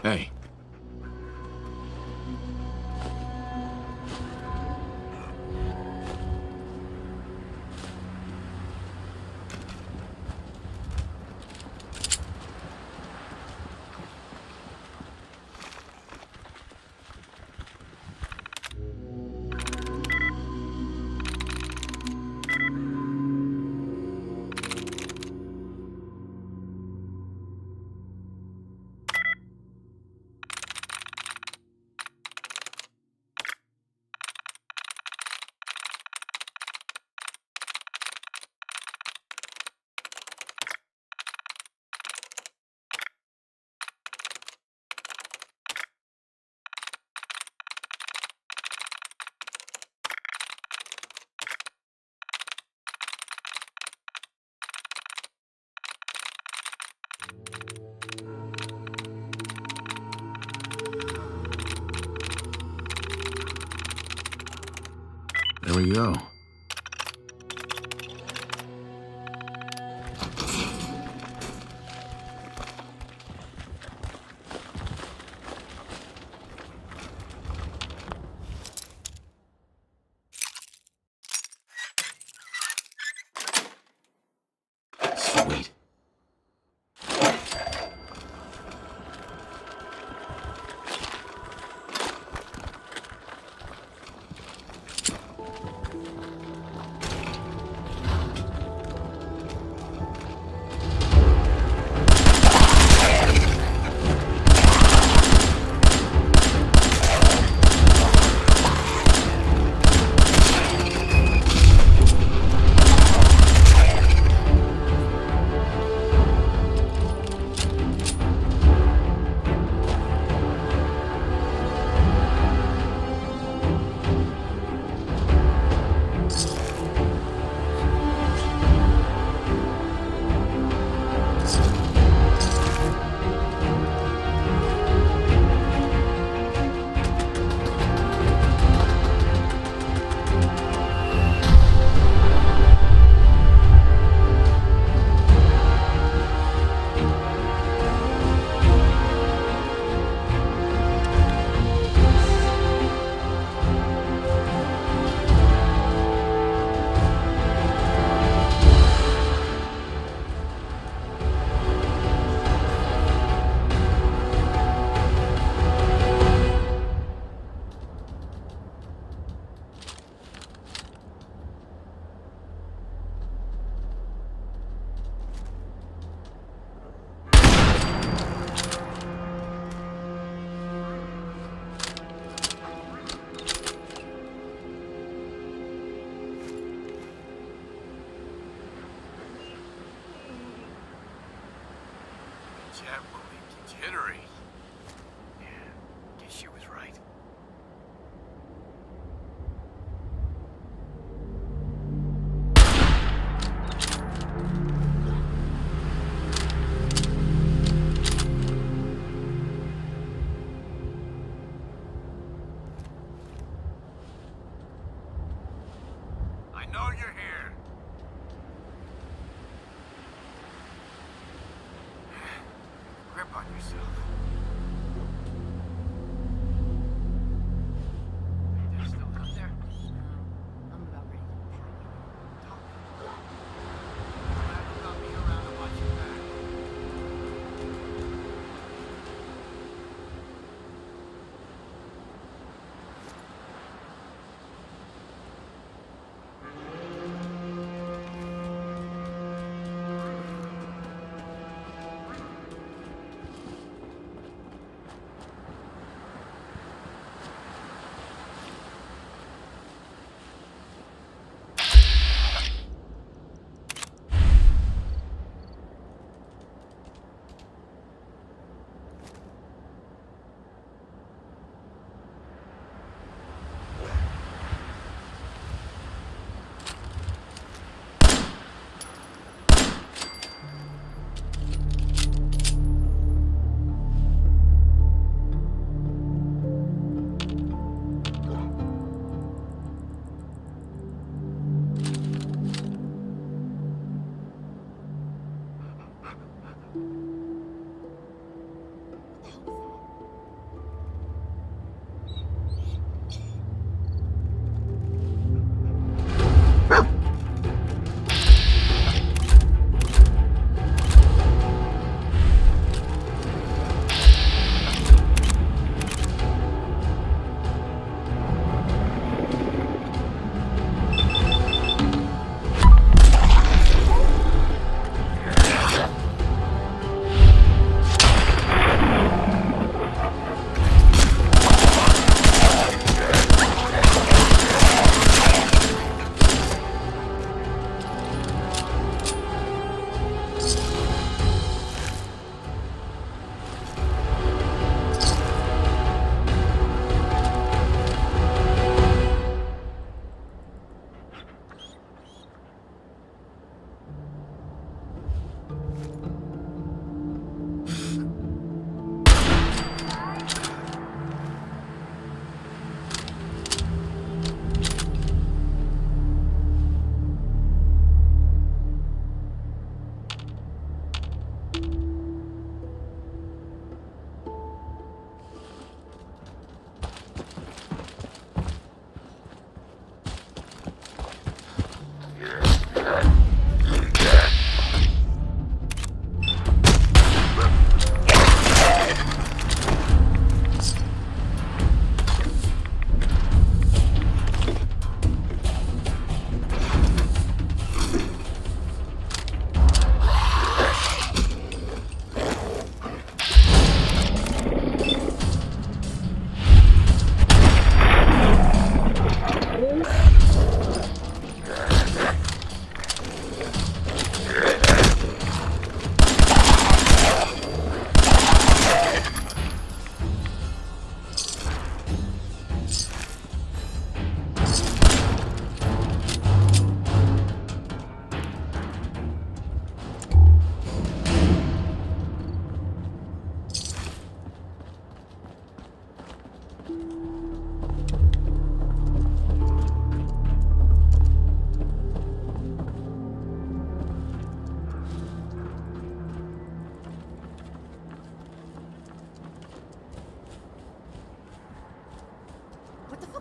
Hey. There we go. Sweet. Can't believe degenerate. Yeah, guess she was right. I know you're here. Grip on yourself. They're still up there? I'm about ready to pack it. Talk. Glad you got me around to watch your back.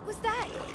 What was that?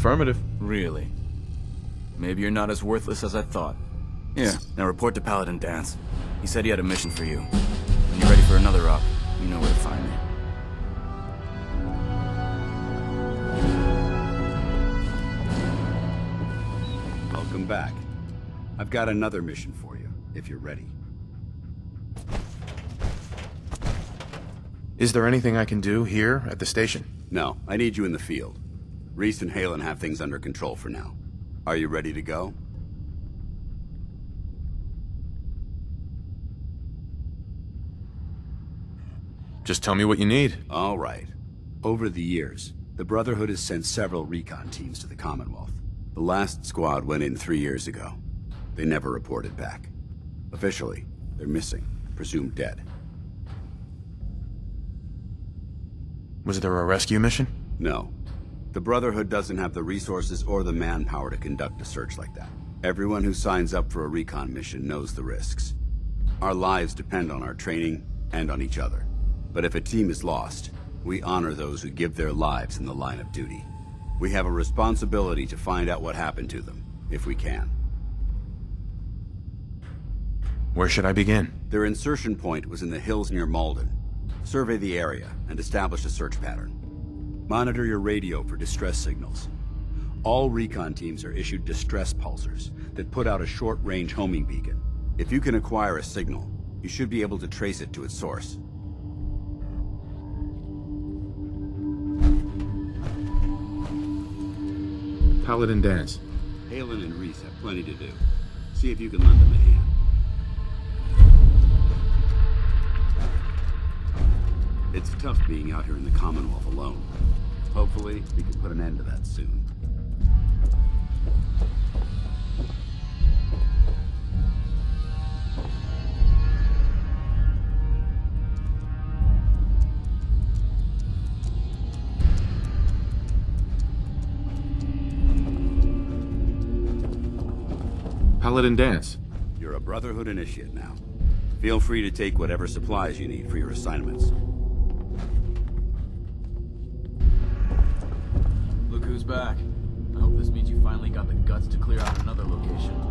Affirmative. Really? Maybe you're not as worthless as I thought. Here, now report to Paladin Dance. He said he had a mission for you. When you're ready for another op, you know where to find me. Welcome back. I've got another mission for you, if you're ready. Is there anything I can do here at the station? No, I need you in the field. Reese and Halen have things under control for now. Are you ready to go? Just tell me what you need. All right. Over the years, the Brotherhood has sent several recon teams to the Commonwealth. The last squad went in 3 years ago. They never reported back. Officially, they're missing, presumed dead. Was there a rescue mission? No. The Brotherhood doesn't have the resources or the manpower to conduct a search like that. Everyone who signs up for a recon mission knows the risks. Our lives depend on our training and on each other. But if a team is lost, we honor those who give their lives in the line of duty. We have a responsibility to find out what happened to them, if we can. Where should I begin? Their insertion point was in the hills near Malden. Survey the area and establish a search pattern. Monitor your radio for distress signals. All recon teams are issued distress pulsers that put out a short-range homing beacon. If you can acquire a signal, you should be able to trace it to its source. Paladin Dance. Halen and Reese have plenty to do. See if you can lend them a hand. It's tough being out here in the Commonwealth alone. Hopefully, we can put an end to that soon. Paladin Dance. You're a Brotherhood initiate now. Feel free to take whatever supplies you need for your assignments. Look who's back. I hope this means you finally got the guts to clear out another location.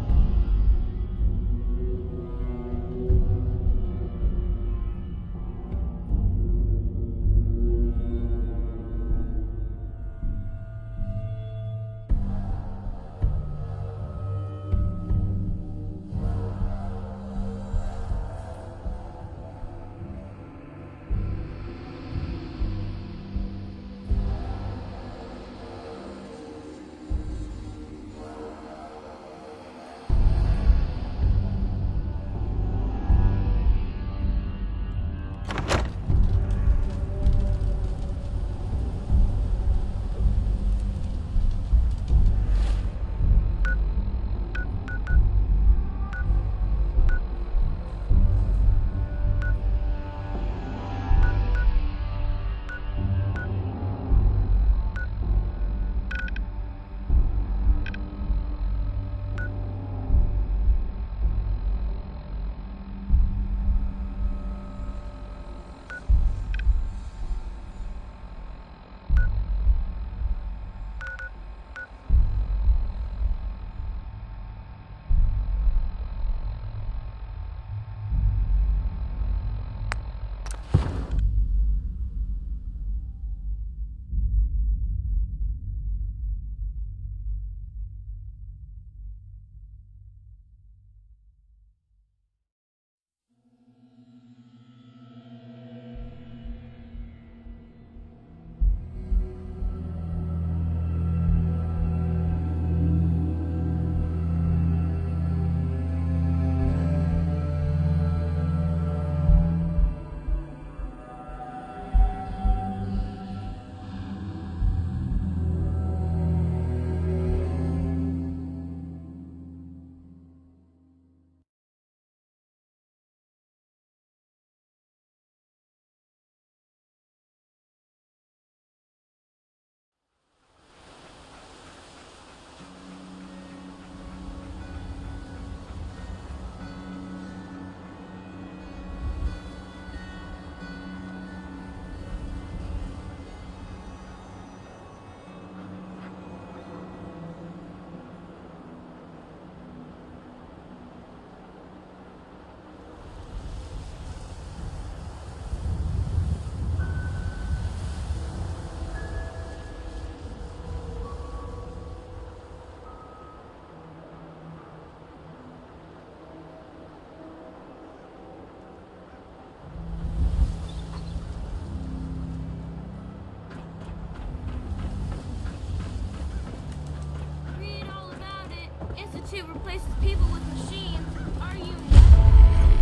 suit replaces people with machines. Are you? A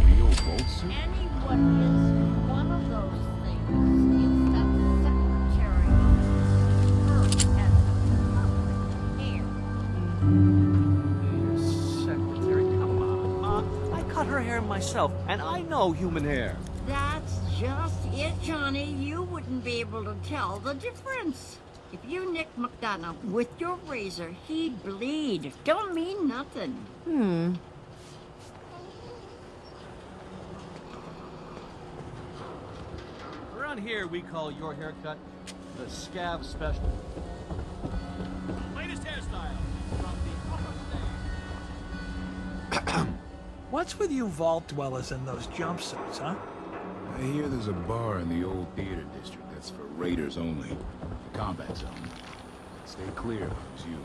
real bolt suit? Anyone is one of those things. It's a secretary. Her and Secretary, come on, Ma. I cut her hair myself, and I know human hair. That's just it, Johnny. You wouldn't be able to tell the difference. If you nicked McDonough with your razor, he'd bleed. Don't mean nothing. Around here, we call your haircut the scab special. Latest hairstyle from the upper stage. What's with you vault dwellers in those jumpsuits, huh? I hear there's a bar in the old theater district that's for raiders only. The combat zone. Stay clear if I was you.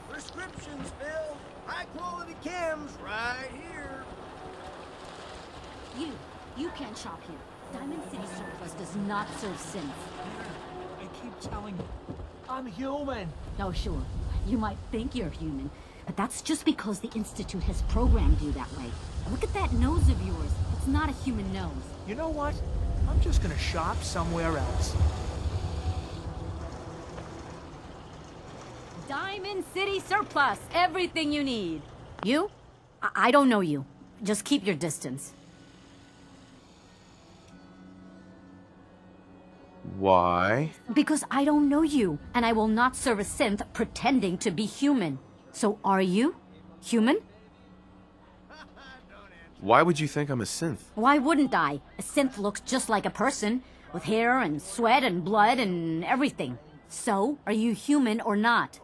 Prescriptions, Bill. High quality chems right here. You can't shop here. Diamond City Surplus does not serve synths. I keep telling you, I'm human. Oh, sure. You might think you're human, but that's just because the Institute has programmed you that way. Look at that nose of yours. It's not a human nose. You know what? I'm just gonna shop somewhere else. Diamond City Surplus. Everything you need. You? I don't know you. Just keep your distance. Why? Because I don't know you, and I will not serve a synth pretending to be human. So are you? Human? Why would you think I'm a synth? Why wouldn't I? A synth looks just like a person, with hair and sweat and blood and everything. So, are you human or not?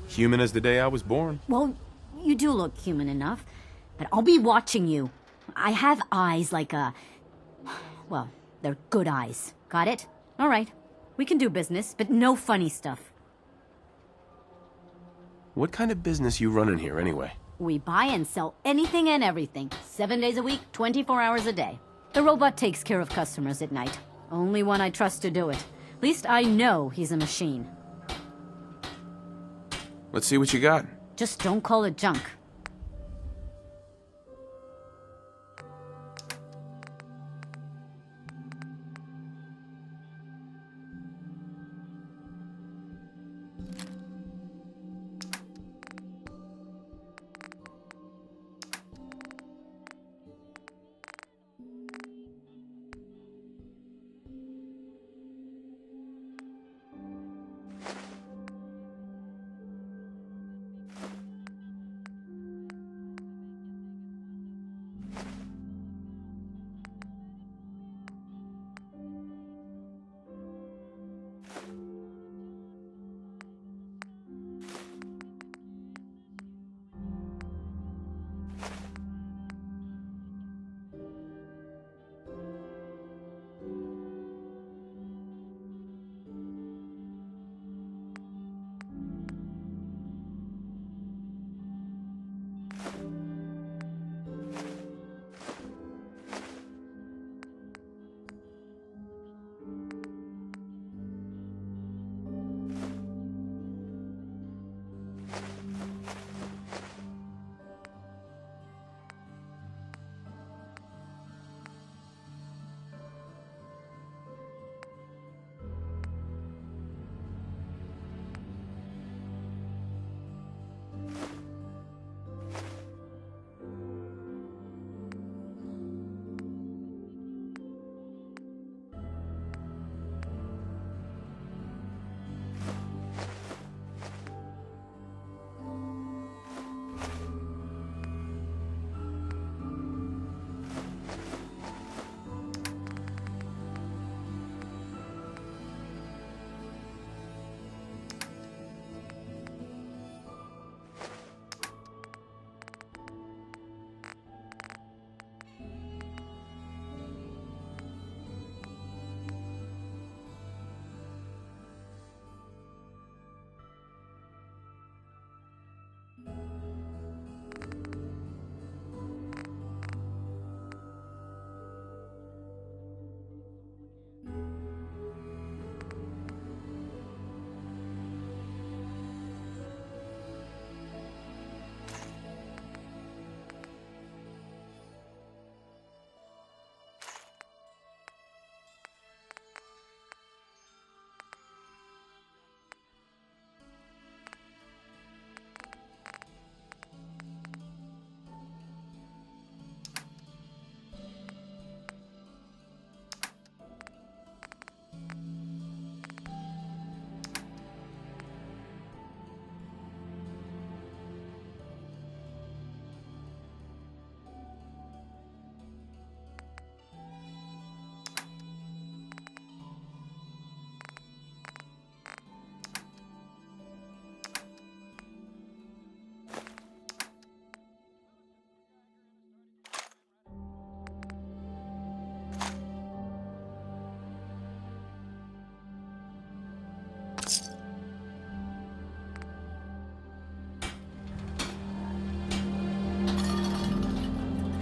Human as the day I was born. Well, you do look human enough, but I'll be watching you. I have eyes like a... Well, they're good eyes. Got it? All right. We can do business, but no funny stuff. What kind of business you running here anyway? We buy and sell anything and everything. 7 days a week, 24 hours a day. The robot takes care of customers at night. Only one I trust to do it. At least I know he's a machine. Let's see what you got. Just don't call it junk.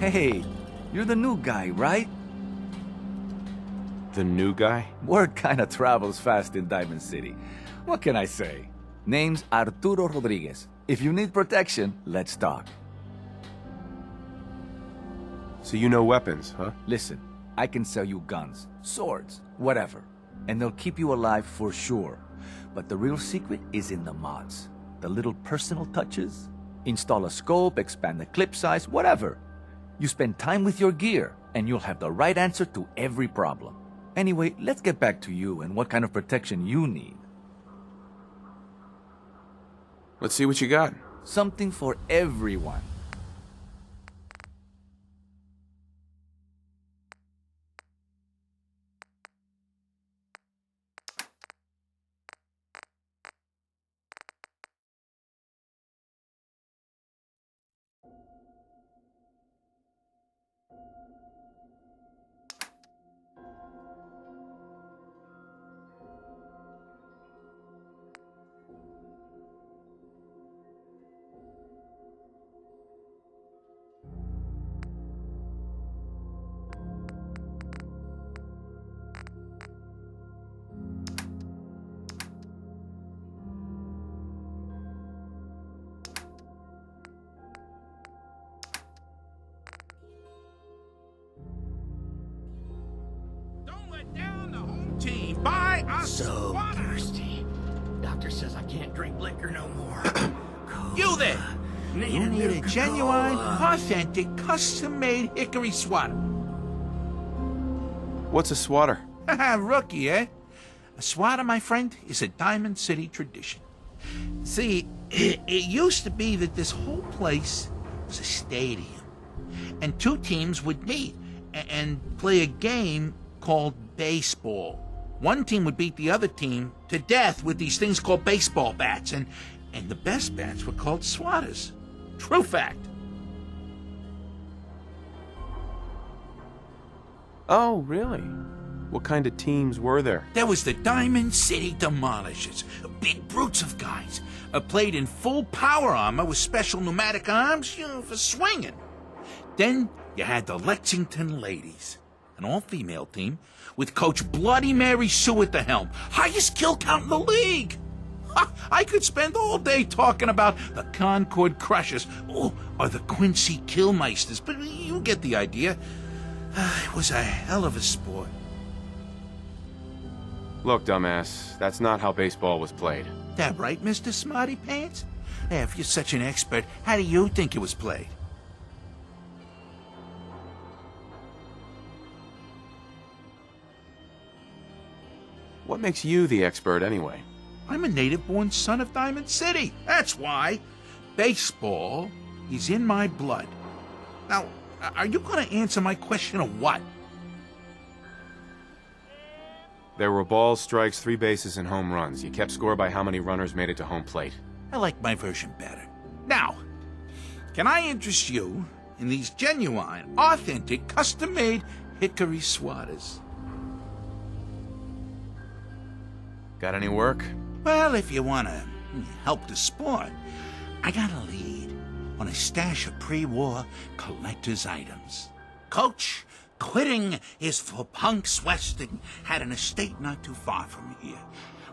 Hey, you're the new guy, right? The new guy? Word kinda travels fast in Diamond City. What can I say? Name's Arturo Rodriguez. If you need protection, let's talk. So you know weapons, huh? Listen, I can sell you guns, swords, whatever. And they'll keep you alive for sure. But the real secret is in the mods. The little personal touches. Install a scope, expand the clip size, whatever. You spend time with your gear, and you'll have the right answer to every problem. Anyway, let's get back to you and what kind of protection you need. Let's see what you got. Something for everyone. Don't let down the home team. Buy us So water. thirsty. Doctor says I can't drink liquor no more. You there. You need a new genuine, Coca-Cola. authentic, custom-made hickory swatter. What's a swatter? Haha, rookie, eh? A swatter, my friend, is a Diamond City tradition. See, it used to be that this whole place was a stadium, and two teams would meet and play a game called baseball. One team would beat the other team to death with these things called baseball bats, and the best bats were called swatters. True fact. Oh, really? What kind of teams were there? There was the Diamond City Demolishers, big brutes of guys, played in full power armor with special pneumatic arms, for swinging. Then you had the Lexington Ladies, an all-female team with Coach Bloody Mary Sue at the helm, highest kill count in the league. Ha, I could spend all day talking about the Concord Crushers or the Quincy Killmeisters, but you get the idea. It was a hell of a sport. Look, dumbass, that's not how baseball was played. That right, Mr. Smarty Pants? If you're such an expert, how do you think it was played? What makes you the expert anyway? I'm a native-born son of Diamond City. That's why. Baseball is in my blood. Now, are you going to answer my question or what? There were balls, strikes, 3 bases, and home runs. You kept score by how many runners made it to home plate. I like my version better. Now, can I interest you in these genuine, authentic, custom-made hickory swatters? Got any work? Well, if you want to help the sport, I got a lead on a stash of pre-war collector's items. Coach, quitting is for punks Weston, had an estate not too far from here.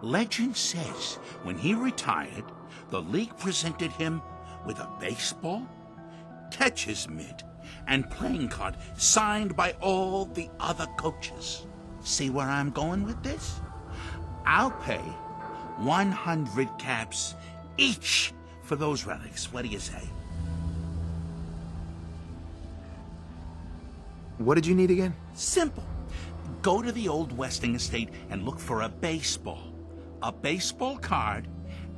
Legend says when he retired, the league presented him with a baseball, catcher's mitt, and playing card signed by all the other coaches. See where I'm going with this? I'll pay 100 caps each for those relics. What do you say? What did you need again? Simple. Go to the old Westing estate and look for a baseball card,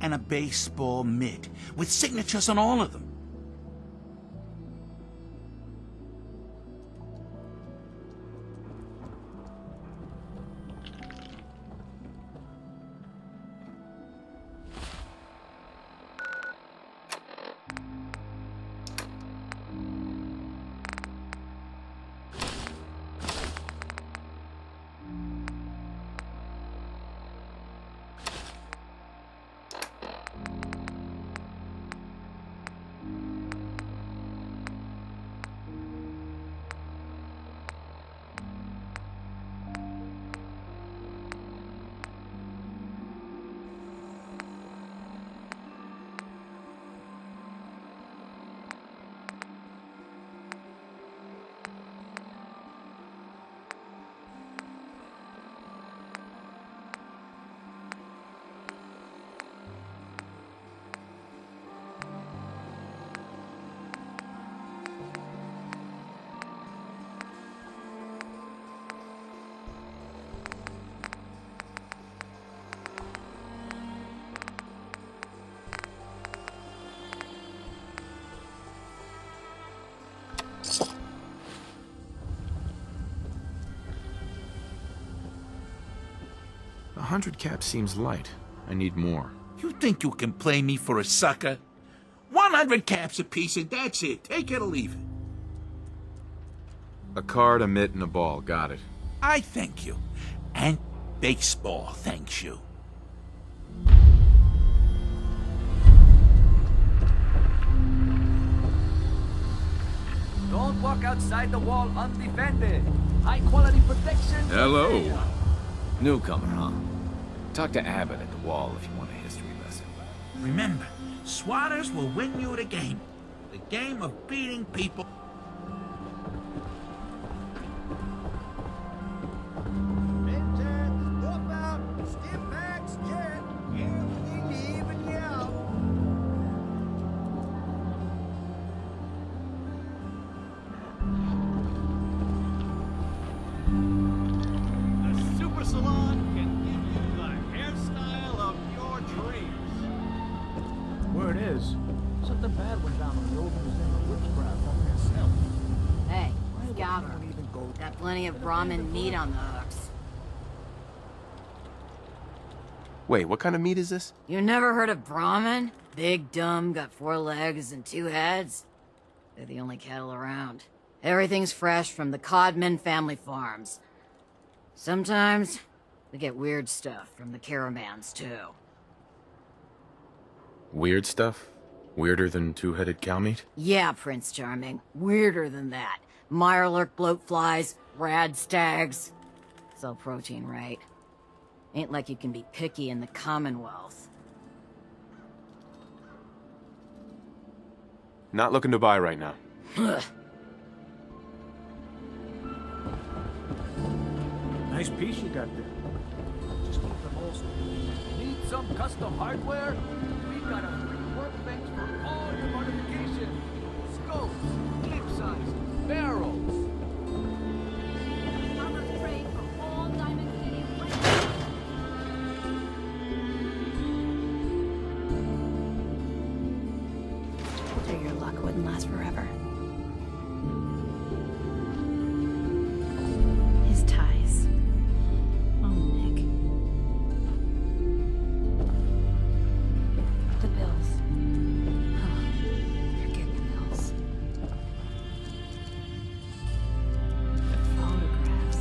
and a baseball mitt with signatures on all of them. 100 caps seems light. I need more. You think you can play me for a sucker? 100 caps apiece and that's it. Take it or leave it. A card, a mitt, and a ball. Got it. I thank you. And baseball thanks you. Don't walk outside the wall undefended. High quality protection. Hello. Newcomer, huh? Talk to Abbott at the wall if you want a history lesson. Remember, swatters will win you the game. The game of beating people. Word is, something bad went down on the old museum of witchcraft up near Snell. Hey, Why would Gabber. anyone even go there? Got plenty of Brahmin meat on the hooks. Wait, what kind of meat is this? You never heard of Brahmin? Big, dumb, got 4 legs and 2 heads. They're the only cattle around. Everything's fresh from the Codman family farms. Sometimes, we get weird stuff from the caravans, too. Weird stuff? Weirder than two-headed cow meat? Yeah, Prince Charming. Weirder than that. Mirelurk bloatflies, rad stags. It's all protein, right? Ain't like you can be picky in the Commonwealth. Not looking to buy right now. Nice piece you got there. Just keep them all. Need some custom hardware? We got a free workbench for all your modifications. Scopes, clip sizes, barrels. Armor trade for all Diamond City. Figure your luck wouldn't last forever. His ties. Oh, Nick. The bills. Oh, forget the bills. The photographs.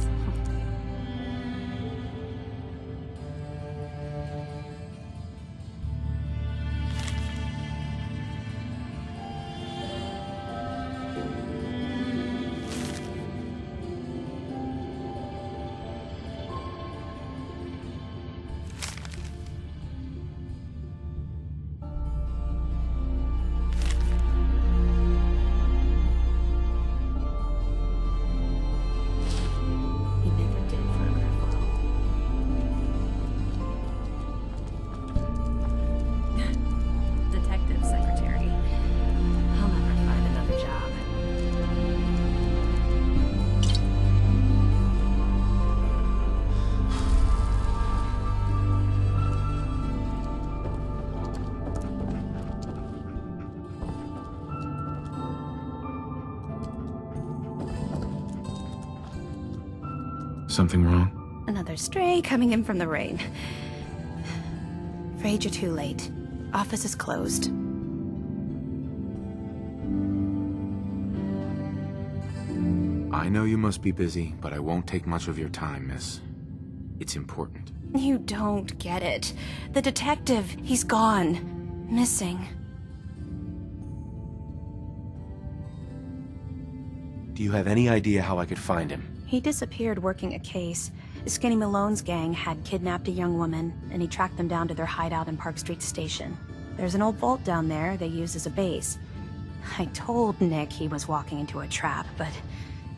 He never did photograph well. Detective secretary. I'll never find another job. Something wrong? Another stray coming in from the rain. Afraid you're too late. Office is closed. I know you must be busy, but I won't take much of your time, miss. It's important. You don't get it. The detective, he's gone. Missing. Do you have any idea how I could find him? He disappeared working a case. Skinny Malone's gang had kidnapped a young woman, and he tracked them down to their hideout in Park Street Station. There's an old vault down there they use as a base. I told Nick he was walking into a trap, but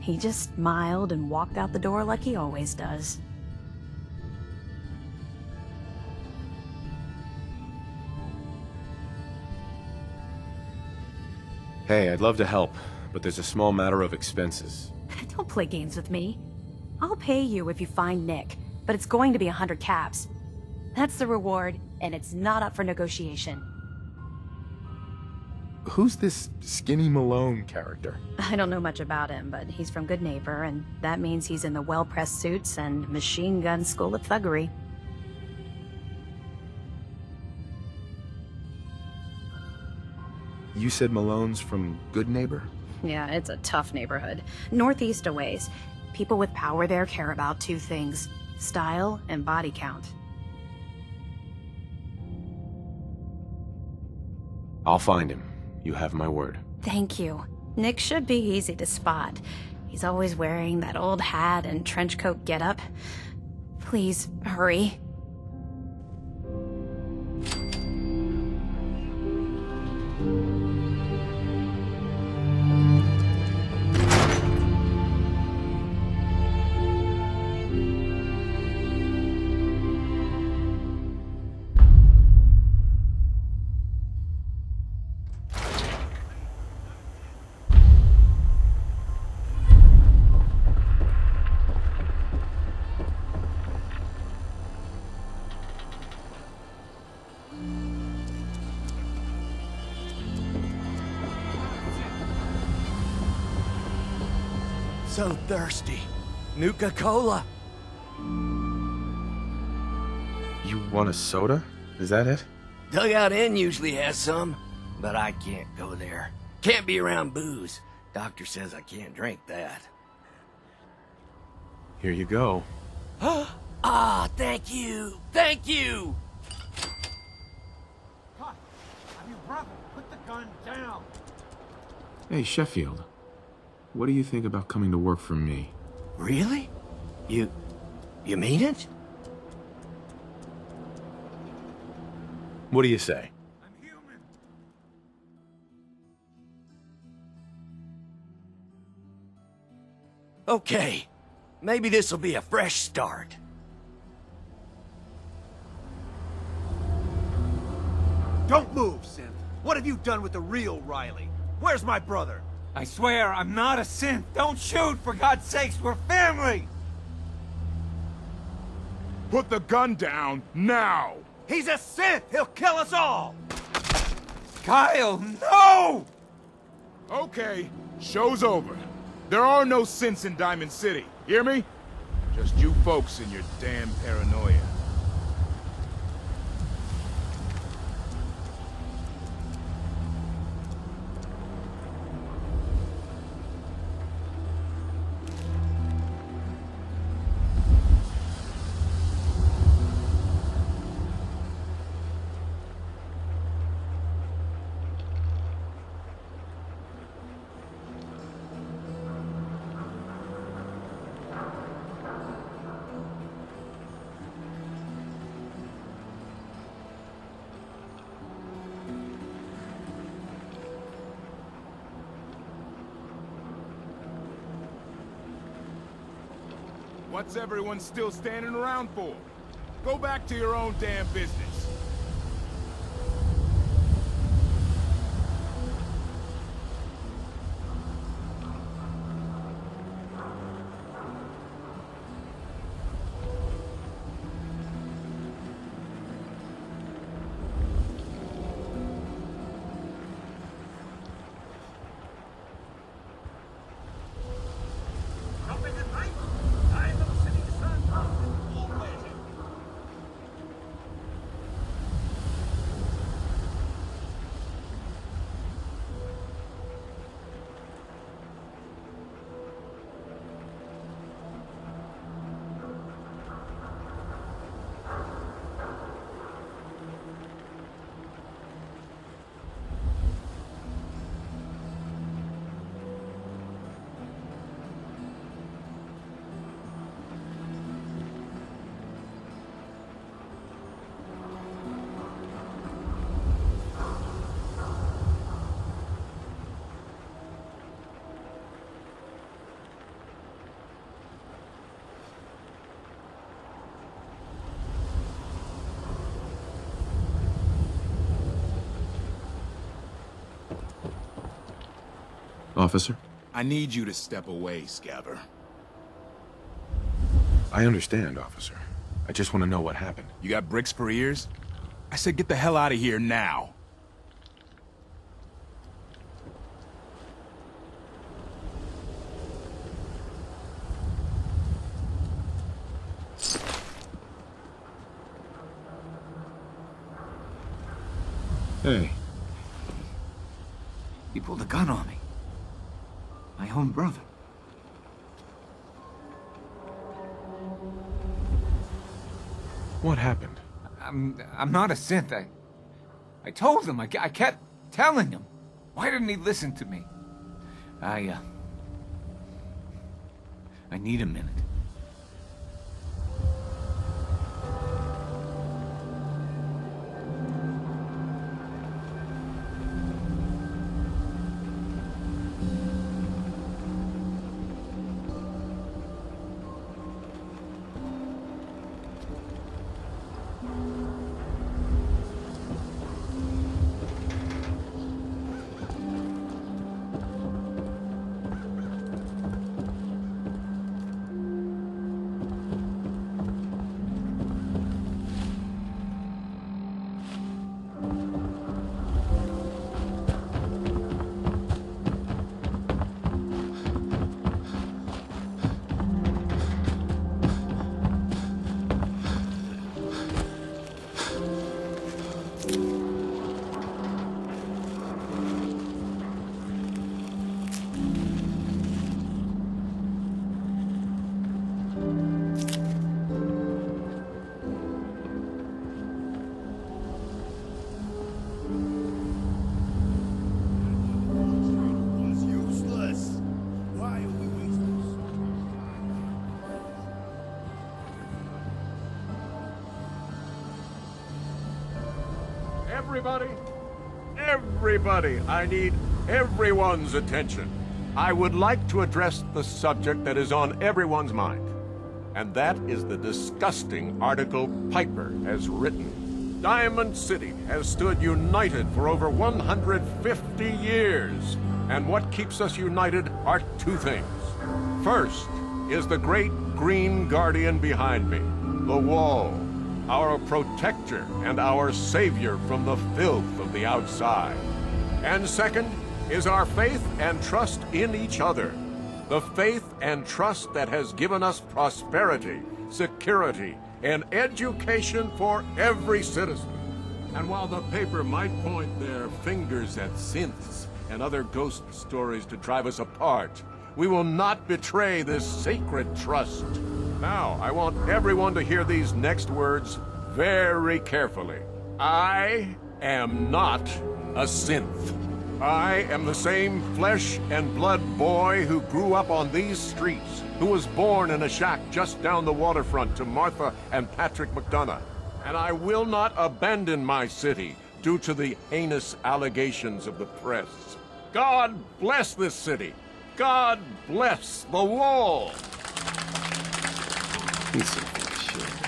he just smiled and walked out the door like he always does. Hey, I'd love to help, but there's a small matter of expenses. Don't play games with me. I'll pay you if you find Nick, but it's going to be 100 caps. That's the reward, and it's not up for negotiation. Who's this Skinny Malone character? I don't know much about him, but he's from Good Neighbor, and that means he's in the well-pressed suits and machine gun school of thuggery. You said Malone's from Good Neighbor? Yeah, it's a tough neighborhood. Northeast a ways. People with power there care about two things: style and body count. I'll find him. You have my word. Thank you. Nick should be easy to spot. He's always wearing that old hat and trench coat getup. Please, hurry. So thirsty. Nuka-Cola. You want a soda? Is that it? Dugout Inn usually has some, but I can't go there. Can't be around booze. Doctor says I can't drink that. Here you go. Ah, thank you. Thank you. Cut. Have you brother? Put the gun down. Hey, Sheffield. What do you think about coming to work for me? Really? You mean it? What do you say? I'm human. Okay. Maybe this'll be a fresh start. Don't move, Synth. What have you done with the real Riley? Where's my brother? I swear I'm not a synth. Don't shoot, for God's sakes. We're family. Put the gun down, now! He's a synth! He'll kill us all! Kyle, no! Okay, show's over. There are no synths in Diamond City, hear me? Just you folks and your damn paranoia. What's everyone still standing around for? Go back to your own damn business. Officer? I need you to step away, Scabber. I understand, officer. I just want to know what happened. You got bricks for ears? I said get the hell out of here now. Hey. He pulled a gun on me. My own brother. What happened? I'm not a synth. I told him. I kept telling him. Why didn't he listen to me? I need a minute. Everybody, I need everyone's attention. I would like to address the subject that is on everyone's mind. And that is the disgusting article Piper has written. Diamond City has stood united for over 150 years. And what keeps us united are two things. First is the great green guardian behind me, the wall. Our protector and our savior from the filth of the outside. And second is our faith and trust in each other. The faith and trust that has given us prosperity, security, and education for every citizen. And while the paper might point their fingers at synths and other ghost stories to drive us apart, we will not betray this sacred trust. Now, I want everyone to hear these next words very carefully. I am not a synth. I am the same flesh and blood boy who grew up on these streets, who was born in a shack just down the waterfront to Martha and Patrick McDonough. And I will not abandon my city due to the heinous allegations of the press. God bless this city. God bless the wall. Piece of shit.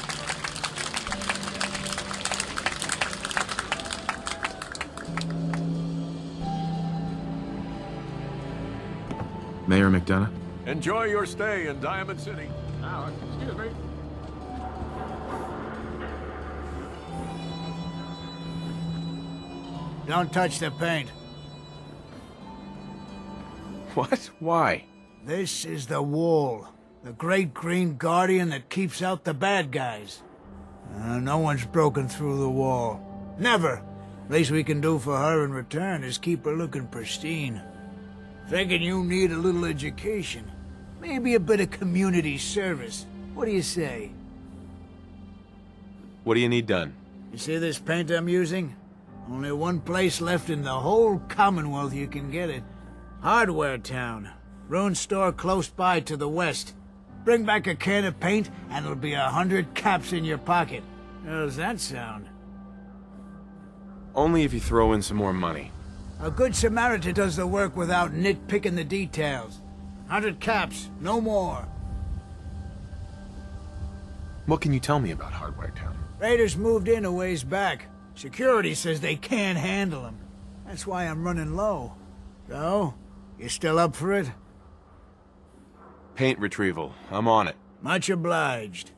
Mayor McDonough? Enjoy your stay in Diamond City. Excuse me. Don't touch the paint. What? Why? This is the Wall. The great green guardian that keeps out the bad guys. No one's broken through the Wall. Never. Least we can do for her in return is keep her looking pristine. Thinking you need a little education. Maybe a bit of community service. What do you say? What do you need done? You see this paint I'm using? Only one place left in the whole Commonwealth you can get it. Hardware Town. Ruin store close by to the west. Bring back a can of paint and it'll be 100 caps in your pocket. How's that sound? Only if you throw in some more money. A good Samaritan does the work without nitpicking the details. 100 caps, no more. What can you tell me about Hardware Town? Raiders moved in a ways back. Security says they can't handle them. That's why I'm running low. So, you still up for it? Paint retrieval. I'm on it. Much obliged.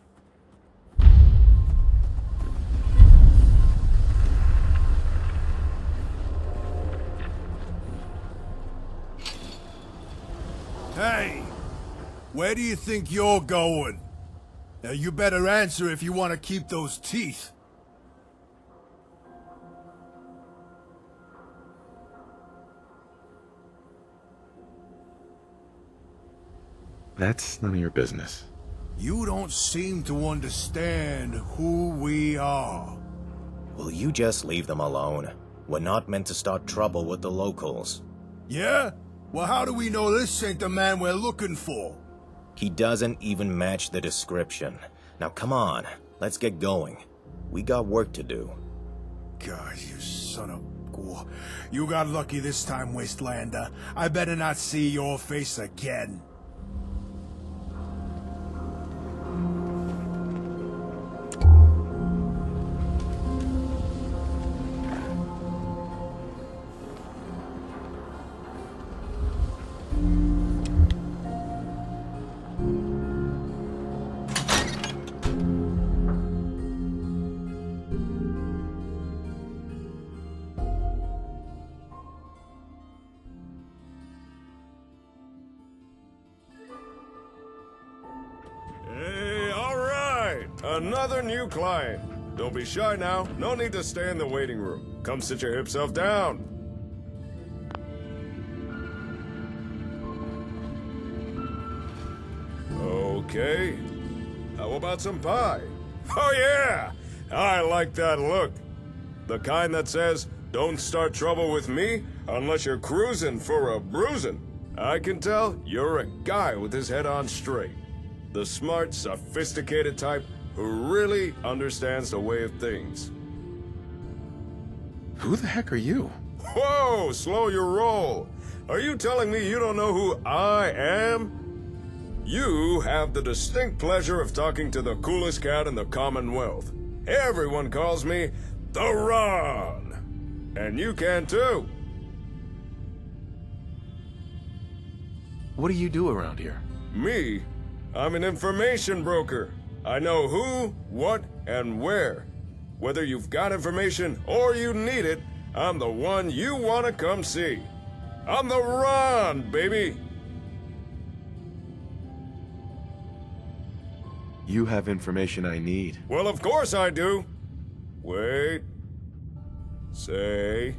Hey! Where do you think you're going? Now you better answer if you want to keep those teeth. That's none of your business. You don't seem to understand who we are. Will you just leave them alone? We're not meant to start trouble with the locals. Yeah? Well, how do we know this ain't the man we're looking for? He doesn't even match the description. Now come on, let's get going. We got work to do. God, you son of... You got lucky this time, Wastelander. I better not see your face again. Hey, all right! Another new client. Don't be shy now. No need to stay in the waiting room. Come sit your hip self down. Okay. How about some pie? Oh, yeah! I like that look. The kind that says, don't start trouble with me unless you're cruising for a bruising. I can tell you're a guy with his head on straight. The smart, sophisticated type who really understands the way of things. Who the heck are you? Whoa, slow your roll. Are you telling me you don't know who I am? You have the distinct pleasure of talking to the coolest cat in the Commonwealth. Everyone calls me the Ron. And you can too. What do you do around here? Me? I'm an information broker. I know who, what, and where. Whether you've got information or you need it, I'm the one you want to come see. I'm the Ron, baby. You have information I need. Well, of course I do. Wait. Say.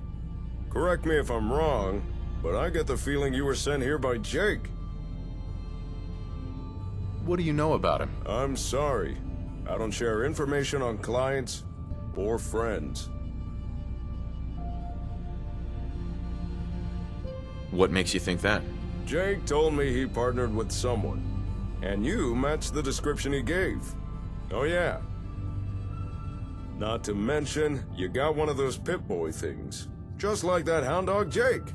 Correct me if I'm wrong, but I get the feeling you were sent here by Jake. What do you know about him? I'm sorry. I don't share information on clients or friends. What makes you think that? Jake told me he partnered with someone, and you matched the description he gave. Oh yeah. Not to mention, you got one of those Pip-Boy things, just like that hound dog Jake.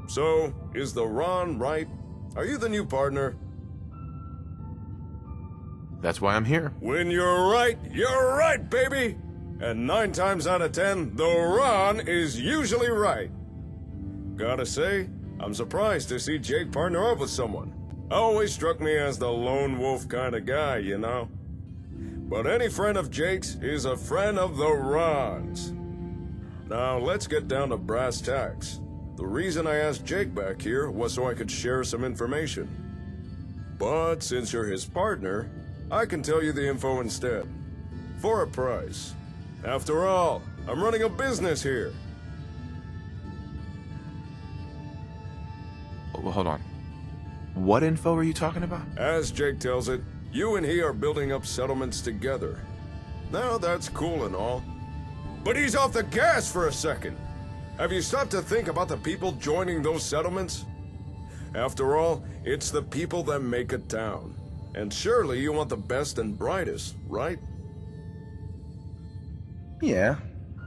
So, is the Ron right? Are you the new partner? That's why I'm here. When you're right, baby! And 9 times out of 10, the Ron is usually right. Gotta say, I'm surprised to see Jake partner up with someone. Always struck me as the lone wolf kind of guy, you know? But any friend of Jake's is a friend of the Ron's. Now, let's get down to brass tacks. The reason I asked Jake back here was so I could share some information. But since you're his partner, I can tell you the info instead. For a price. After all, I'm running a business here. Well, hold on. What info are you talking about? As Jake tells it, you and he are building up settlements together. Now that's cool and all. But he's off the gas for a second. Have you stopped to think about the people joining those settlements? After all, it's the people that make a town. And surely you want the best and brightest, right? Yeah,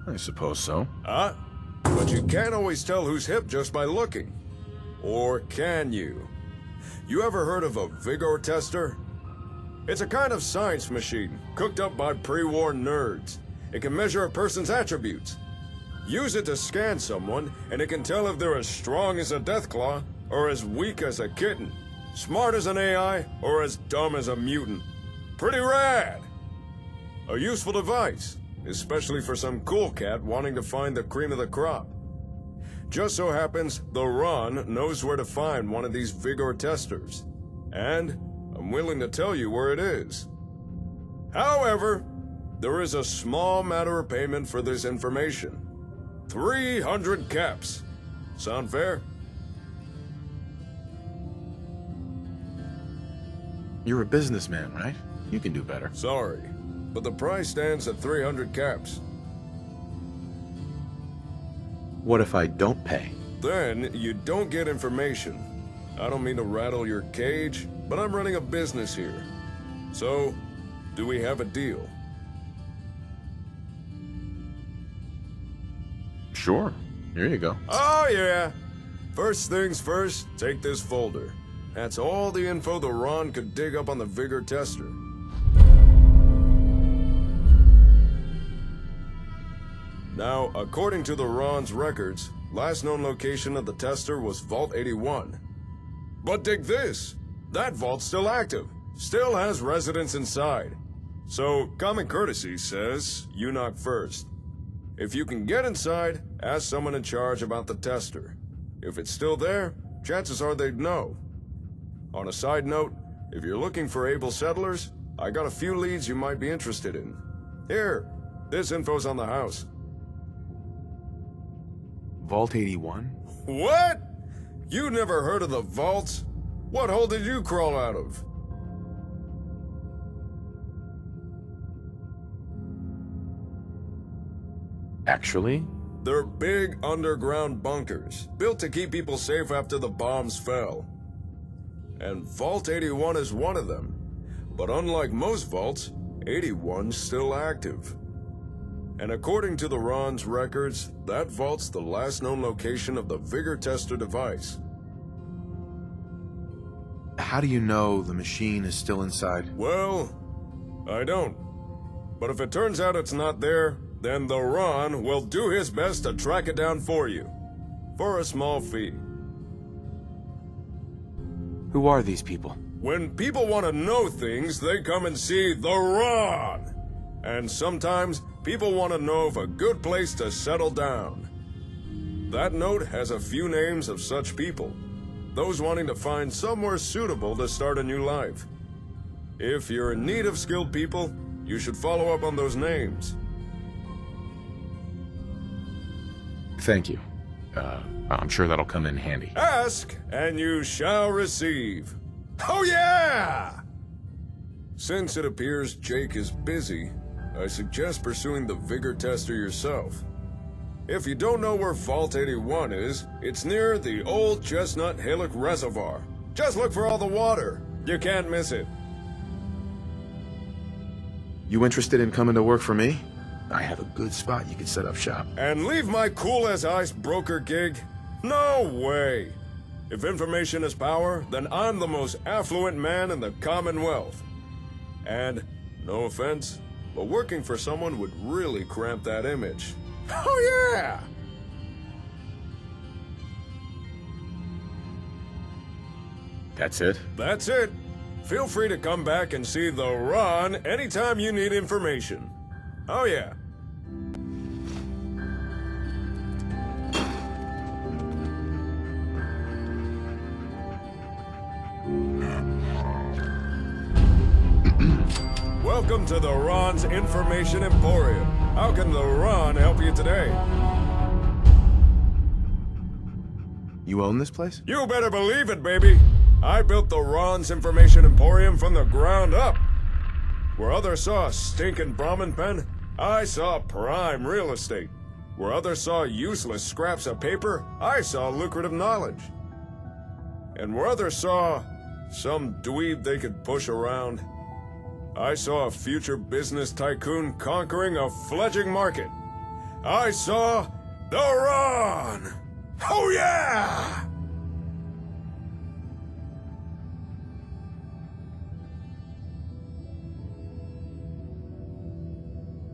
I suppose so. But you can't always tell who's hip just by looking. Or can you? You ever heard of a vigor tester? It's a kind of science machine cooked up by pre-war nerds. It can measure a person's attributes. Use it to scan someone, and it can tell if they're as strong as a deathclaw or as weak as a kitten. Smart as an AI, or as dumb as a mutant. Pretty rad! A useful device, especially for some cool cat wanting to find the cream of the crop. Just so happens, the Ron knows where to find one of these vigor testers. And I'm willing to tell you where it is. However, there is a small matter of payment for this information. 300 caps. Sound fair? You're a businessman, right? You can do better. Sorry, but the price stands at 300 caps. What if I don't pay? Then you don't get information. I don't mean to rattle your cage, but I'm running a business here. So, do we have a deal? Sure. Here you go. Oh, yeah. First things first, take this folder. That's all the info the Ron could dig up on the Vigor tester. Now, according to the Ron's records, last known location of the tester was Vault 81. But dig this! That vault's still active. Still has residents inside. So, common courtesy says, you knock first. If you can get inside, ask someone in charge about the tester. If it's still there, chances are they'd know. On a side note, if you're looking for able settlers, I got a few leads you might be interested in. Here, this info's on the house. Vault 81? What? You never heard of the vaults? What hole did you crawl out of? Actually? They're big underground bunkers, built to keep people safe after the bombs fell. And Vault 81 is one of them. But unlike most vaults, 81's still active. And according to the Ron's records, that vault's the last known location of the Vigor tester device. How do you know the machine is still inside? Well, I don't. But if it turns out it's not there, then the Ron will do his best to track it down for you. For a small fee. Who are these people? When people want to know things, they come and see the Ron. And sometimes, people want to know of a good place to settle down. That note has a few names of such people. Those wanting to find somewhere suitable to start a new life. If you're in need of skilled people, you should follow up on those names. Thank you. I'm sure that'll come in handy. Ask, and you shall receive. Oh yeah! Since it appears Jake is busy, I suggest pursuing the Vigor tester yourself. If you don't know where Vault 81 is, it's near the old Chestnut Hillock Reservoir. Just look for all the water. You can't miss it. You interested in coming to work for me? I have a good spot you could set up shop. And leave my cool-as-ice broker gig? No way! If information is power, then I'm the most affluent man in the Commonwealth. And, no offense, but working for someone would really cramp that image. Oh yeah! That's it? That's it. Feel free to come back and see the Ron anytime you need information. Oh yeah. Welcome to the Ron's Information Emporium. How can the Ron help you today? You own this place? You better believe it, baby. I built the Ron's Information Emporium from the ground up. Where others saw a stinking Brahmin pen, I saw prime real estate. Where others saw useless scraps of paper, I saw lucrative knowledge. And where others saw some dweeb they could push around, I saw a future business tycoon conquering a fledgling market. I saw the Ron! Oh yeah!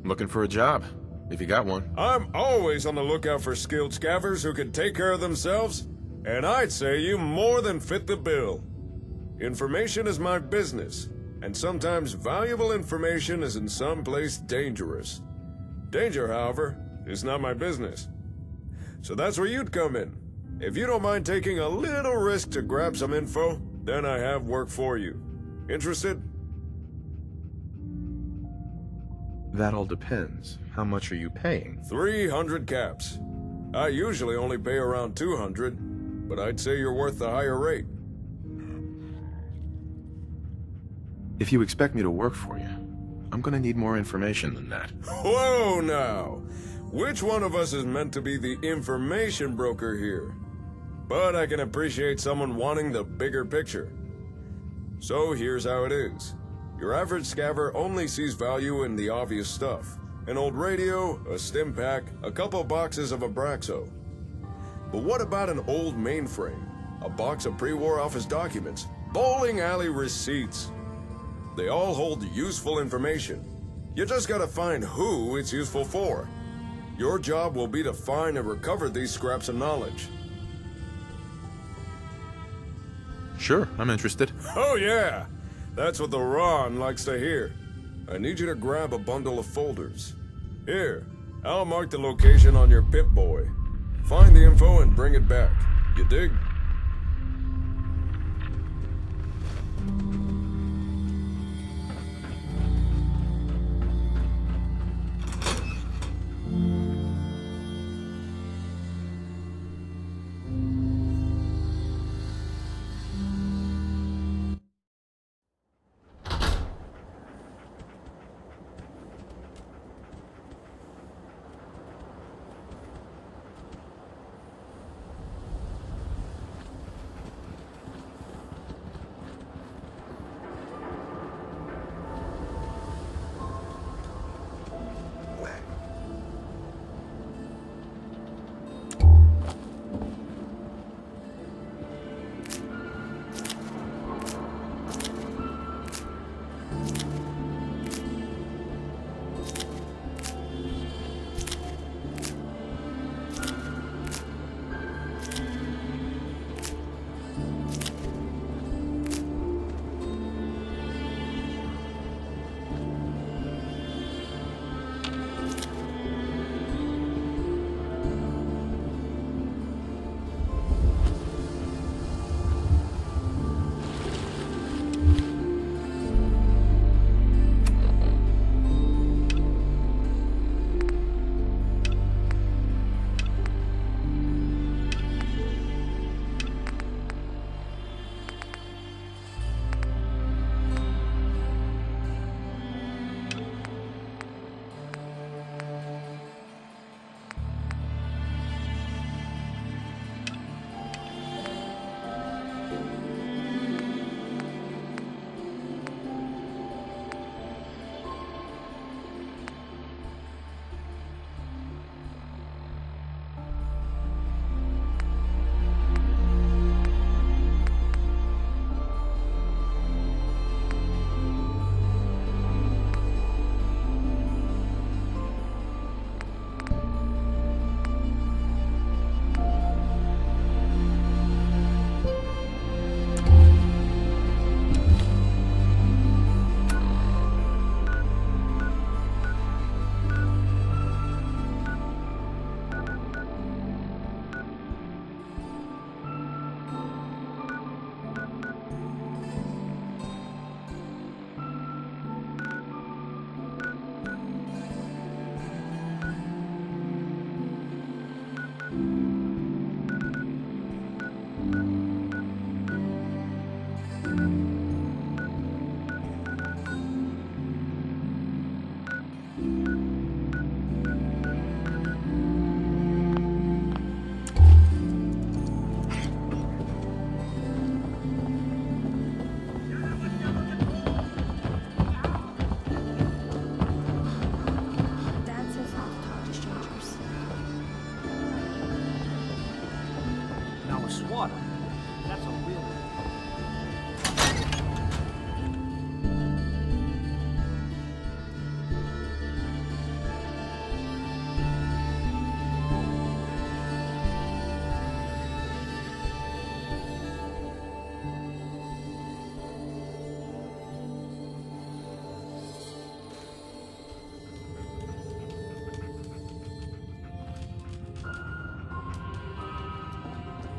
Looking for a job, if you got one. I'm always on the lookout for skilled scavvers who can take care of themselves, and I'd say you more than fit the bill. Information is my business. And sometimes valuable information is in some place dangerous. Danger, however, is not my business. So that's where you'd come in. If you don't mind taking a little risk to grab some info, then I have work for you. Interested? That all depends. How much are you paying? 300 caps. I usually only pay around 200, but I'd say you're worth the higher rate. If you expect me to work for you, I'm gonna need more information than that. Whoa now! Which one of us is meant to be the information broker here? But I can appreciate someone wanting the bigger picture. So here's how it is. Your average scaver only sees value in the obvious stuff. An old radio, a stim pack, a couple boxes of Abraxo. But what about an old mainframe? A box of pre-war office documents? Bowling alley receipts? They all hold useful information. You just gotta find who it's useful for. Your job will be to find and recover these scraps of knowledge. Sure, I'm interested. Oh yeah! That's what the Ron likes to hear. I need you to grab a bundle of folders. Here, I'll mark the location on your Pip-Boy. Find the info and bring it back. You dig?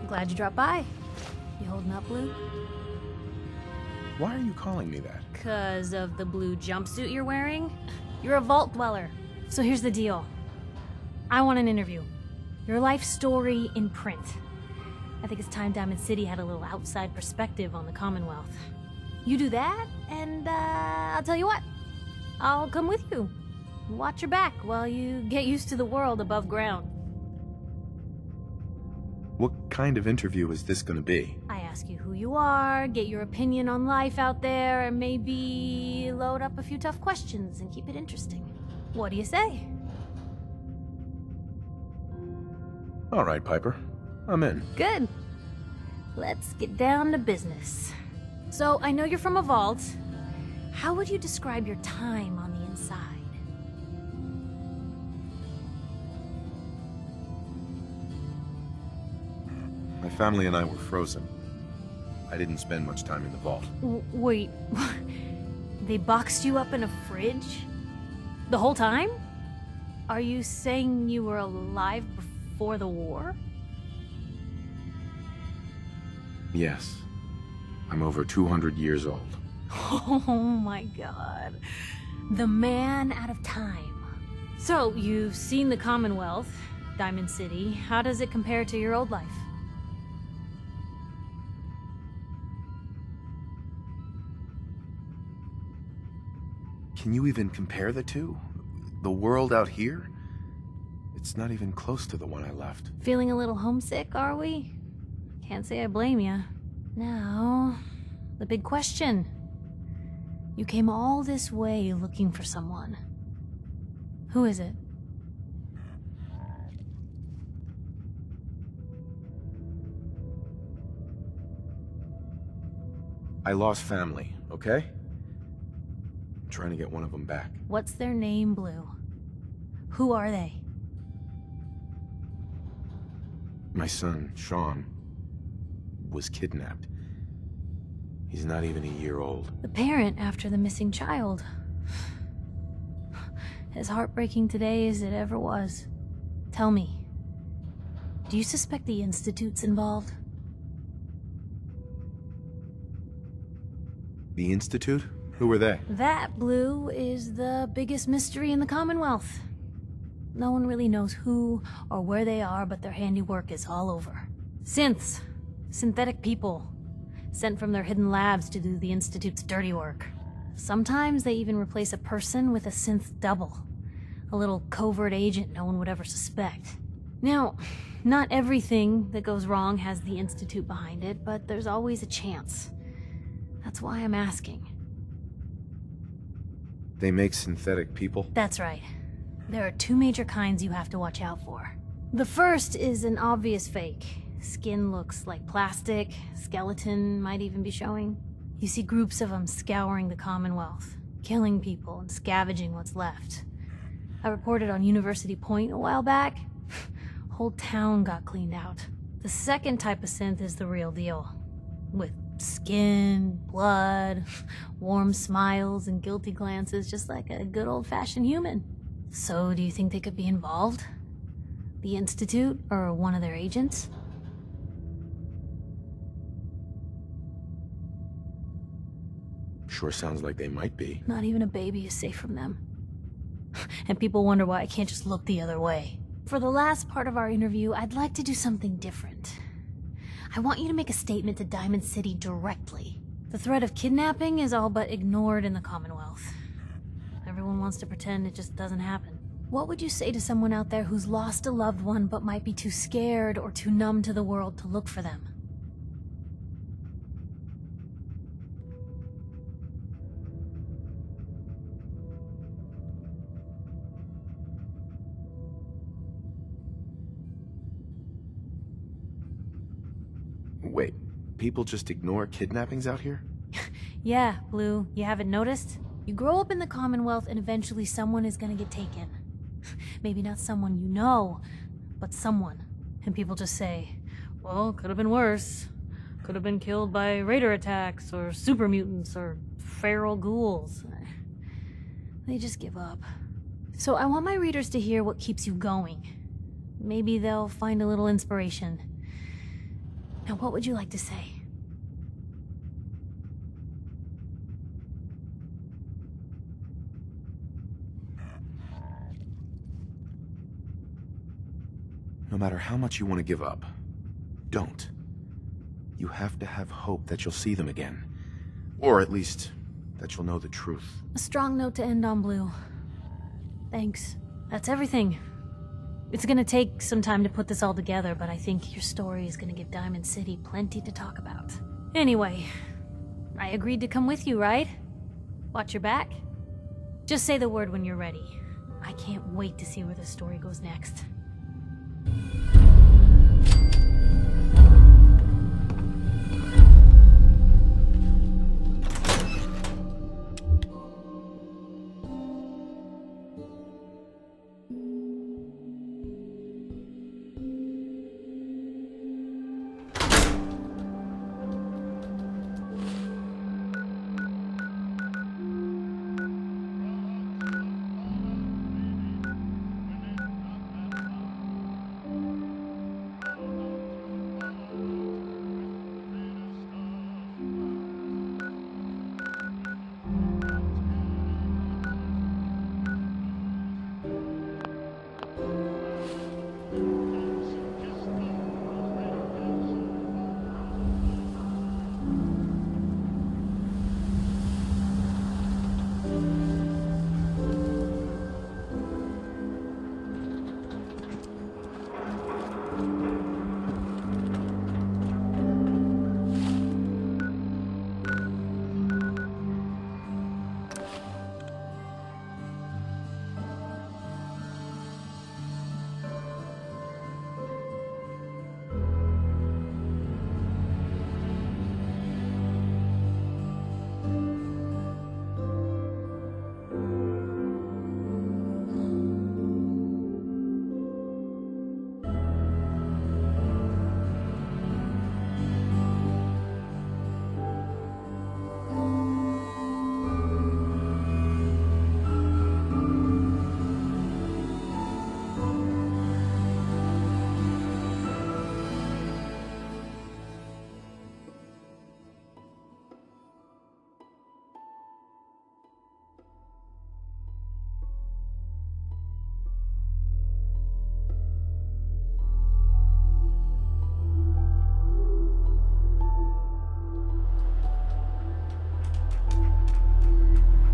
Glad you dropped by. You holding up, Blue? Why are you calling me that? 'Cause of the blue jumpsuit you're wearing? You're a vault dweller. So here's the deal. I want an interview. Your life story in print. I think it's time Diamond City had a little outside perspective on the Commonwealth. You do that, and I'll tell you what. I'll come with you. Watch your back while you get used to the world above ground. What kind of interview is this gonna be? I ask you who you are, get your opinion on life out there, and maybe load up a few tough questions and keep it interesting. What do you say? All right, Piper. I'm in. Good. Let's get down to business. So, I know you're from a vault. How would you describe your time on the inside? My family and I were frozen. I didn't spend much time in the vault. Wait, they boxed you up in a fridge? The whole time? Are you saying you were alive before the war? Yes. I'm over 200 years old. Oh my god. The man out of time. So, you've seen the Commonwealth, Diamond City. How does it compare to your old life? Can you even compare the two? The world out here? It's not even close to the one I left. Feeling a little homesick, are we? Can't say I blame ya. Now, the big question. You came all this way looking for someone. Who is it? I lost family, okay? I'm trying to get one of them back. What's their name, Blue? Who are they? My son, Sean, was kidnapped. He's not even a year old. The parent after the missing child. As heartbreaking today as it ever was. Tell me, do you suspect the Institute's involved? The Institute? Who were they? That, Blue, is the biggest mystery in the Commonwealth. No one really knows who or where they are, but their handiwork is all over. Synths. Synthetic people. Sent from their hidden labs to do the Institute's dirty work. Sometimes they even replace a person with a synth double. A little covert agent no one would ever suspect. Now, not everything that goes wrong has the Institute behind it, but there's always a chance. That's why I'm asking. They make synthetic people? That's right. There are two major kinds you have to watch out for. The first is an obvious fake. Skin looks like plastic, skeleton might even be showing. You see groups of them scouring the Commonwealth, killing people and scavenging what's left. I reported on University Point a while back. Whole town got cleaned out. The second type of synth is the real deal. With skin, blood, warm smiles, and guilty glances, just like a good old-fashioned human. So, do you think they could be involved? The Institute, or one of their agents? Sure sounds like they might be. Not even a baby is safe from them. And people wonder why I can't just look the other way. For the last part of our interview, I'd like to do something different. I want you to make a statement to Diamond City directly. The threat of kidnapping is all but ignored in the Commonwealth. Everyone wants to pretend it just doesn't happen. What would you say to someone out there who's lost a loved one but might be too scared or too numb to the world to look for them? Wait, people just ignore kidnappings out here? Yeah, Blue, you haven't noticed? You grow up in the Commonwealth and eventually someone is gonna get taken. Maybe not someone you know, but someone. And people just say, well, could have been worse. Could have been killed by raider attacks, or super mutants, or feral ghouls. They just give up. So I want my readers to hear what keeps you going. Maybe they'll find a little inspiration. Now, what would you like to say? No matter how much you want to give up, don't. You have to have hope that you'll see them again. Or at least, that you'll know the truth. A strong note to end on, Blue. Thanks. That's everything. It's gonna take some time to put this all together, but I think your story is gonna give Diamond City plenty to talk about. Anyway, I agreed to come with you, right? Watch your back? Just say the word when you're ready. I can't wait to see where the story goes next.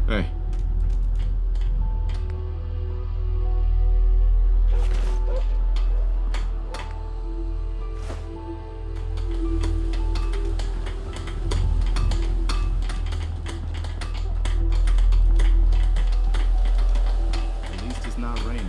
Hey. At least it's not raining.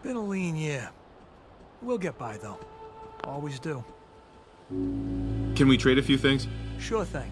Been a lean year. We'll get by, though. Always do. Can we trade a few things? Sure thing.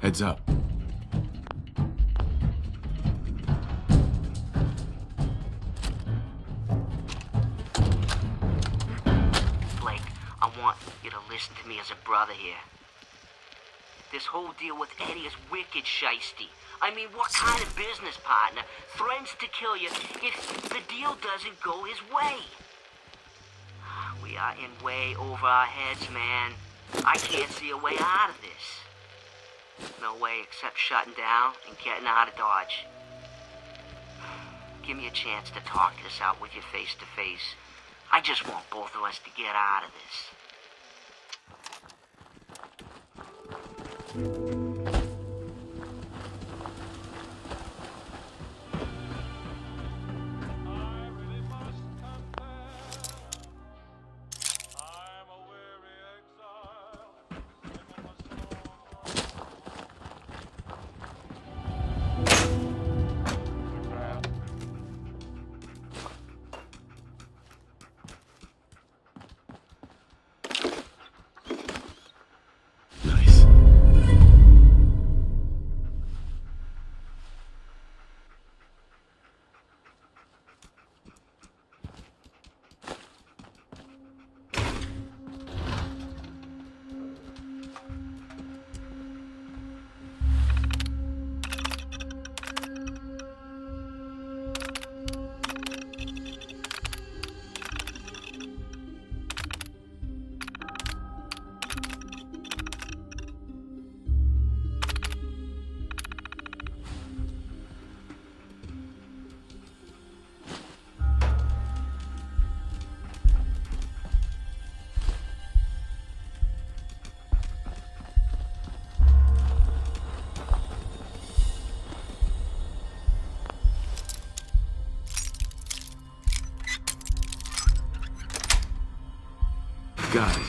Heads up. Blake, I want you to listen to me as a brother here. This whole deal with Eddie is wicked shiesty. I mean, what kind of business partner threatens to kill you if the deal doesn't go his way? We are in way over our heads, man. I can't see a way out of this. No way except shutting down and getting out of Dodge. Give me a chance to talk this out with you face to face. I just want both of us to get out of this. Got it.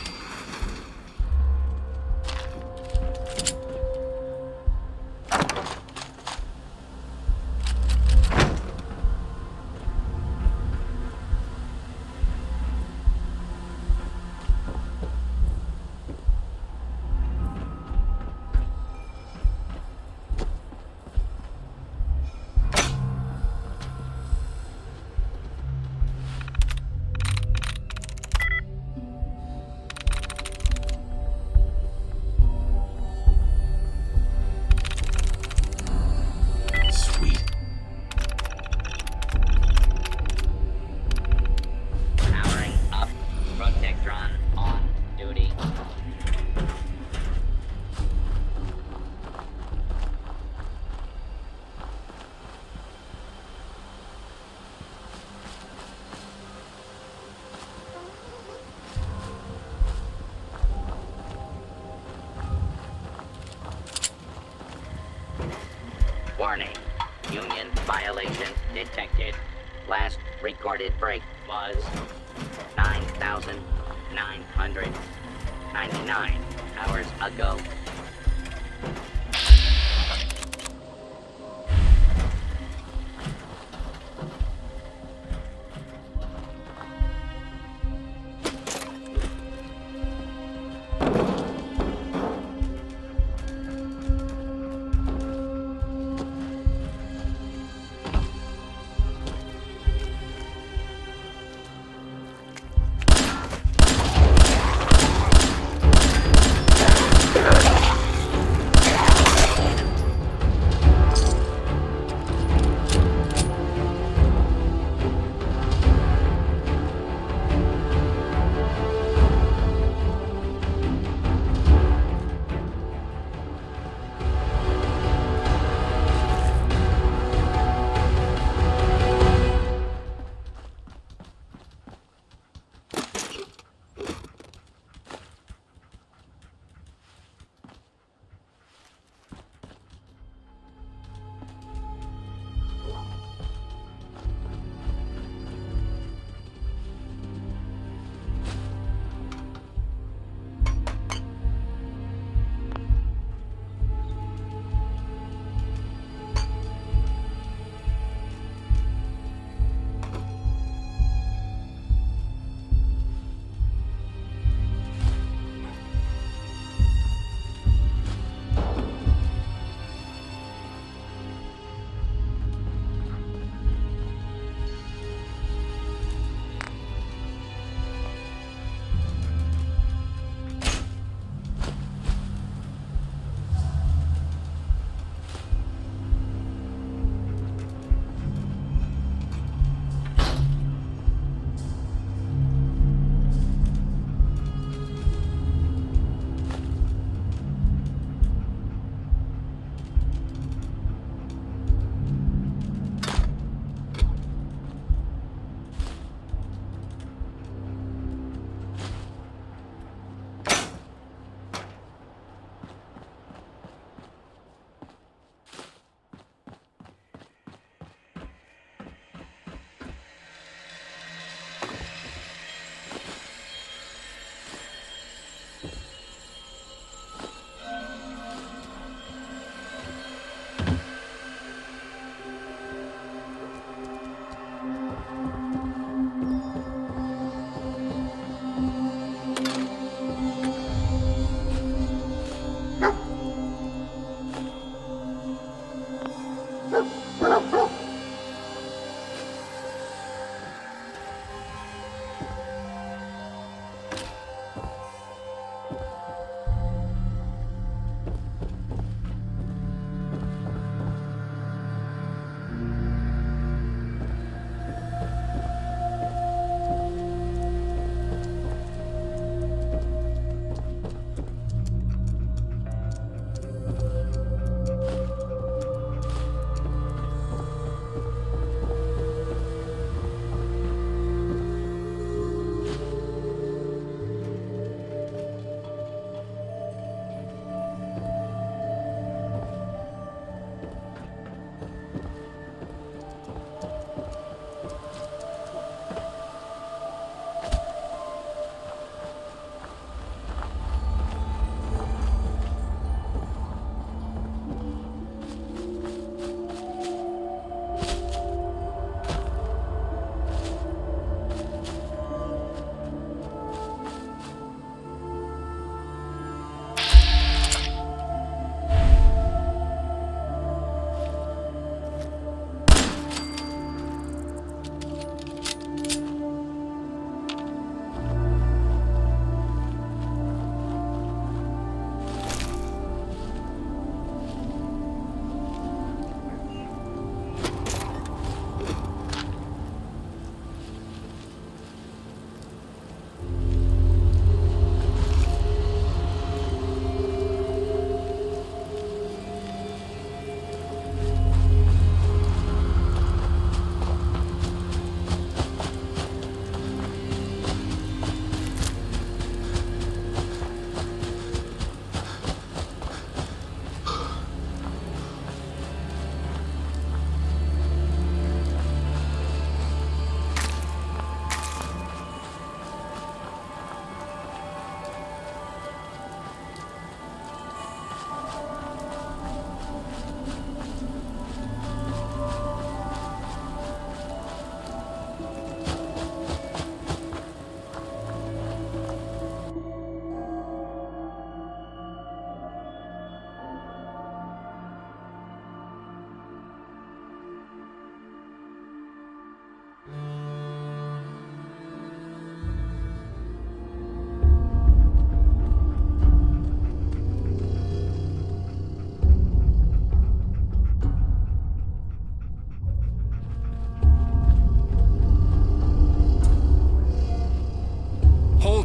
Powering up. Protectron on duty. Warning. Union violation detected. Last recorded break was 9,999 hours ago.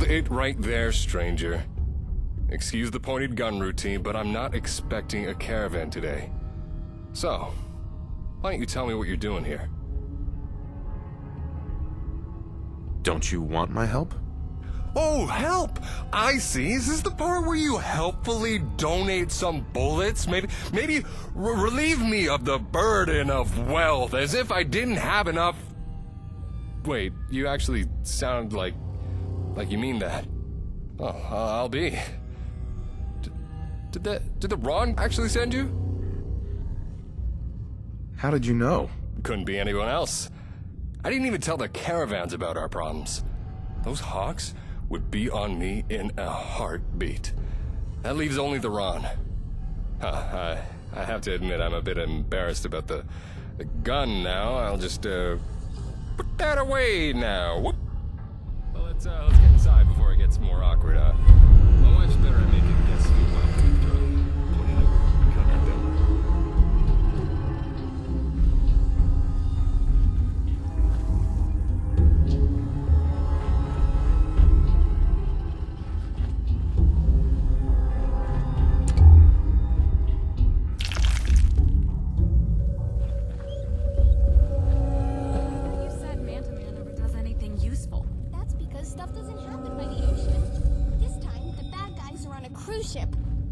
it right there, stranger. Excuse the pointed gun routine, but I'm not expecting a caravan today. So, why don't you tell me what you're doing here? Don't you want my help? Oh, help! I see. Is this the part where you helpfully donate some bullets? Maybe relieve me of the burden of wealth, as if I didn't have enough... Wait, you actually sound like you mean that. Oh, I'll be. Did the Ron actually send you? How did you know? Couldn't be anyone else. I didn't even tell the caravans about our problems. Those hawks would be on me in a heartbeat. That leaves only the Ron. I have to admit I'm a bit embarrassed about the gun now. I'll just put that away now. Whoop. Well, let's get inside before it gets more awkward. My wife's better at making guests feel welcome after putting a gun at them.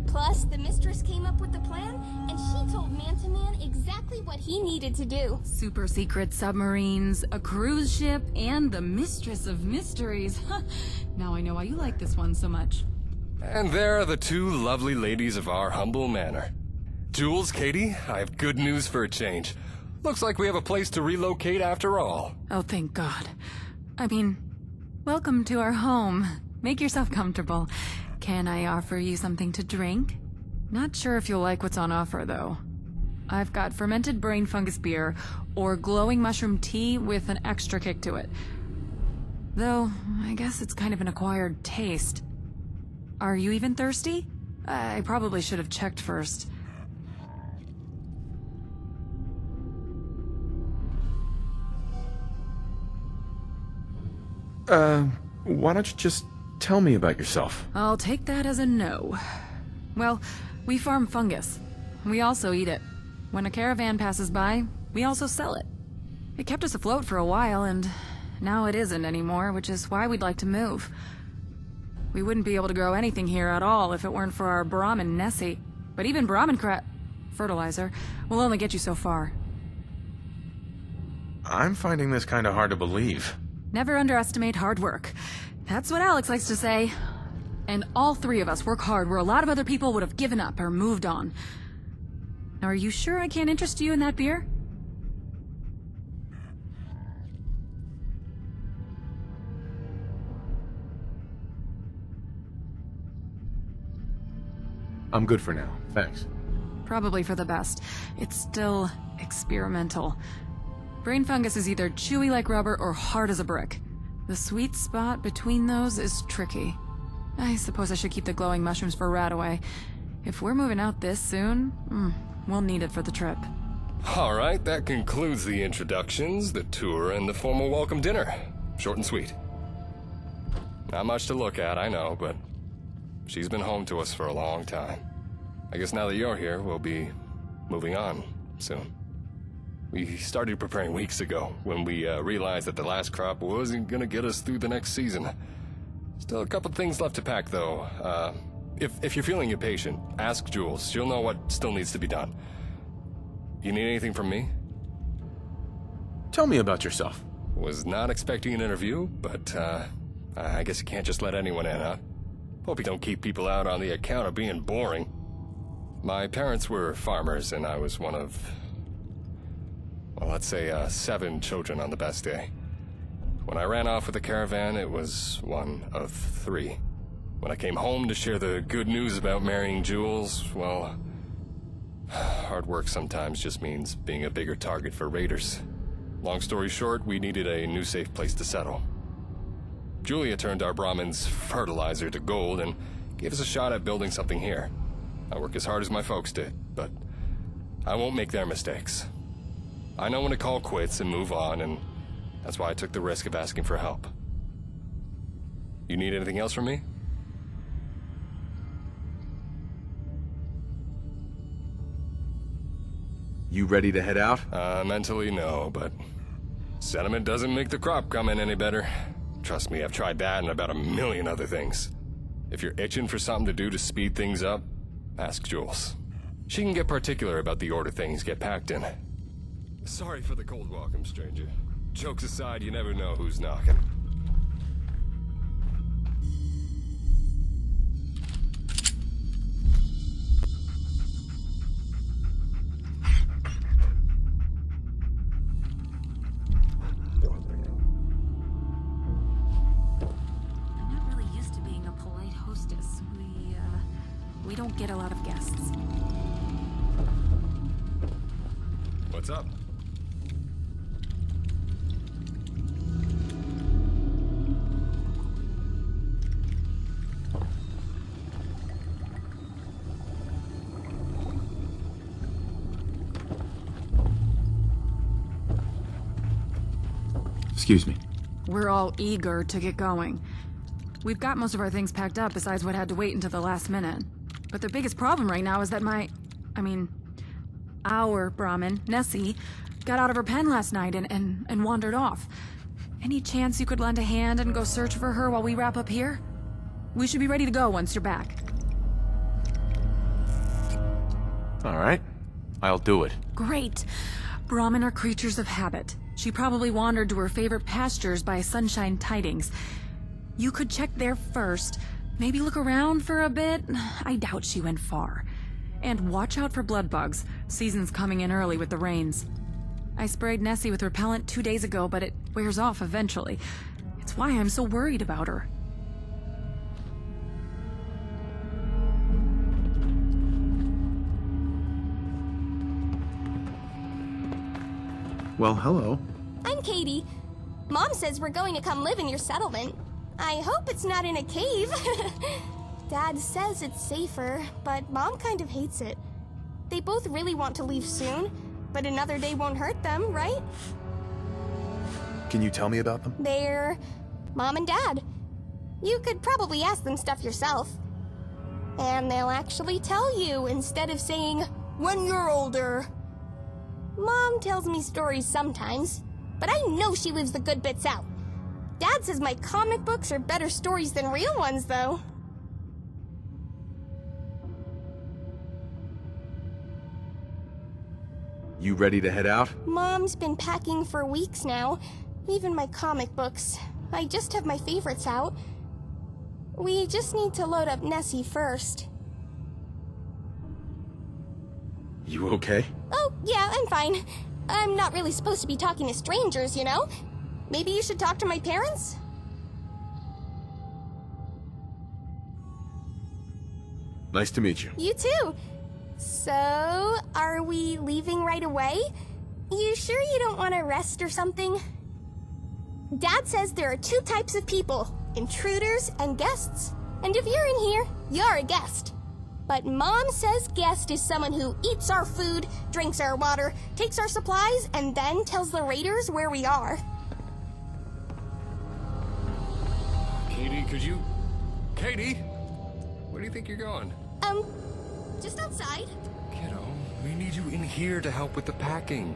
Plus, the mistress came up with the plan, and she told Man-to-Man exactly what he needed to do. Super secret submarines, a cruise ship, and the mistress of mysteries. Now I know why you like this one so much. And there are the two lovely ladies of our humble manor. Jules, Katie, I have good news for a change. Looks like we have a place to relocate after all. Oh, thank God. I mean, welcome to our home. Make yourself comfortable. Can I offer you something to drink? Not sure if you'll like what's on offer, though. I've got fermented brain fungus beer, or glowing mushroom tea with an extra kick to it. Though, I guess it's kind of an acquired taste. Are you even thirsty? I probably should have checked first. Why don't you just tell me about yourself? I'll take that as a no. Well, we farm fungus. We also eat it. When a caravan passes by, we also sell it. It kept us afloat for a while, and now it isn't anymore, which is why we'd like to move. We wouldn't be able to grow anything here at all if it weren't for our Brahmin Nessie. But even Brahmin fertilizer will only get you so far. I'm finding this kind of hard to believe. Never underestimate hard work. That's what Alex likes to say. And all three of us work hard where a lot of other people would have given up or moved on. Now, are you sure I can't interest you in that beer? I'm good for now, thanks. Probably for the best. It's still experimental. Brain fungus is either chewy like rubber or hard as a brick. The sweet spot between those is tricky. I suppose I should keep the glowing mushrooms for Radaway. If we're moving out this soon, we'll need it for the trip. Alright, that concludes the introductions, the tour, and the formal welcome dinner. Short and sweet. Not much to look at, I know, but she's been home to us for a long time. I guess now that you're here, we'll be moving on soon. We started preparing weeks ago when we realized that the last crop wasn't gonna get us through the next season. Still a couple things left to pack, though. If you're feeling impatient, ask Jules. She'll know what still needs to be done. You need anything from me? Tell me about yourself. Was not expecting an interview, but I guess you can't just let anyone in, huh? Hope you don't keep people out on the account of being boring. My parents were farmers, and I was one of, well, let's say 7 children on the best day. When I ran off with the caravan, it was one of 3. When I came home to share the good news about marrying Jules, well, hard work sometimes just means being a bigger target for raiders. Long story short, we needed a new safe place to settle. Julia turned our Brahmin's fertilizer to gold and gave us a shot at building something here. I work as hard as my folks did, but I won't make their mistakes. I know when to call quits and move on, and that's why I took the risk of asking for help. You need anything else from me? You ready to head out? Mentally, no, but sentiment doesn't make the crop come in any better. Trust me, I've tried that and about a million other things. If you're itching for something to do to speed things up, ask Jules. She can get particular about the order things get packed in. Sorry for the cold welcome, stranger. Jokes aside, you never know who's knocking. I'm not really used to being a polite hostess. We don't get a lot of guests. What's up? Excuse me. We're all eager to get going. We've got most of our things packed up besides what had to wait until the last minute. But the biggest problem right now is that our Brahmin, Nessie, got out of her pen last night and wandered off. Any chance you could lend a hand and go search for her while we wrap up here? We should be ready to go once you're back. All right. I'll do it. Great. Brahmin are creatures of habit. She probably wandered to her favorite pastures by Sunshine Tidings. You could check there first. Maybe look around for a bit. I doubt she went far. And watch out for blood bugs. Season's coming in early with the rains. I sprayed Nessie with repellent 2 days ago, but it wears off eventually. It's why I'm so worried about her. Well, hello. I'm Katie. Mom says we're going to come live in your settlement. I hope it's not in a cave. Dad says it's safer, but Mom kind of hates it. They both really want to leave soon, but another day won't hurt them, right? Can you tell me about them? They're Mom and Dad. You could probably ask them stuff yourself. And they'll actually tell you instead of saying, "When you're older." Mom tells me stories sometimes, but I know she leaves the good bits out. Dad says my comic books are better stories than real ones, though. You ready to head out? Mom's been packing for weeks now. Even my comic books. I just have my favorites out. We just need to load up Nessie first. You okay? Oh, yeah, I'm fine. I'm not really supposed to be talking to strangers, you know? Maybe you should talk to my parents? Nice to meet you. You too. So, are we leaving right away? You sure you don't want to rest or something? Dad says there are 2 types of people, intruders and guests. And if you're in here, you're a guest. But Mom says guest is someone who eats our food, drinks our water, takes our supplies, and then tells the raiders where we are. Katie, could you... Katie? Where do you think you're going? Just outside. Kiddo, we need you in here to help with the packing.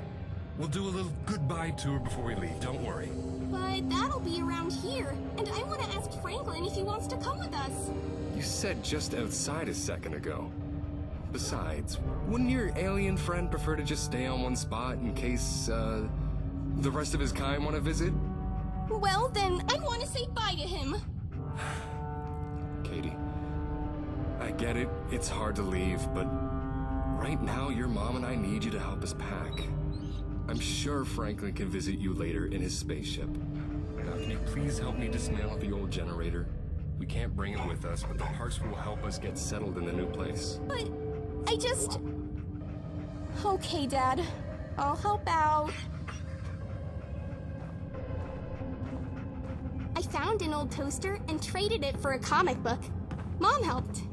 We'll do a little goodbye tour before we leave, don't worry. But that'll be around here, and I want to ask Franklin if he wants to come with us. You said just outside a second ago. Besides, wouldn't your alien friend prefer to just stay on one spot in case, the rest of his kind want to visit? Well, then, I want to say bye to him. Katie, I get it, it's hard to leave, but right now your mom and I need you to help us pack. I'm sure Franklin can visit you later in his spaceship. Now, can you please help me dismantle the old generator? We can't bring it with us, but the parts will help us get settled in the new place. But I just... Okay, Dad. I'll help out. I found an old toaster and traded it for a comic book. Mom helped.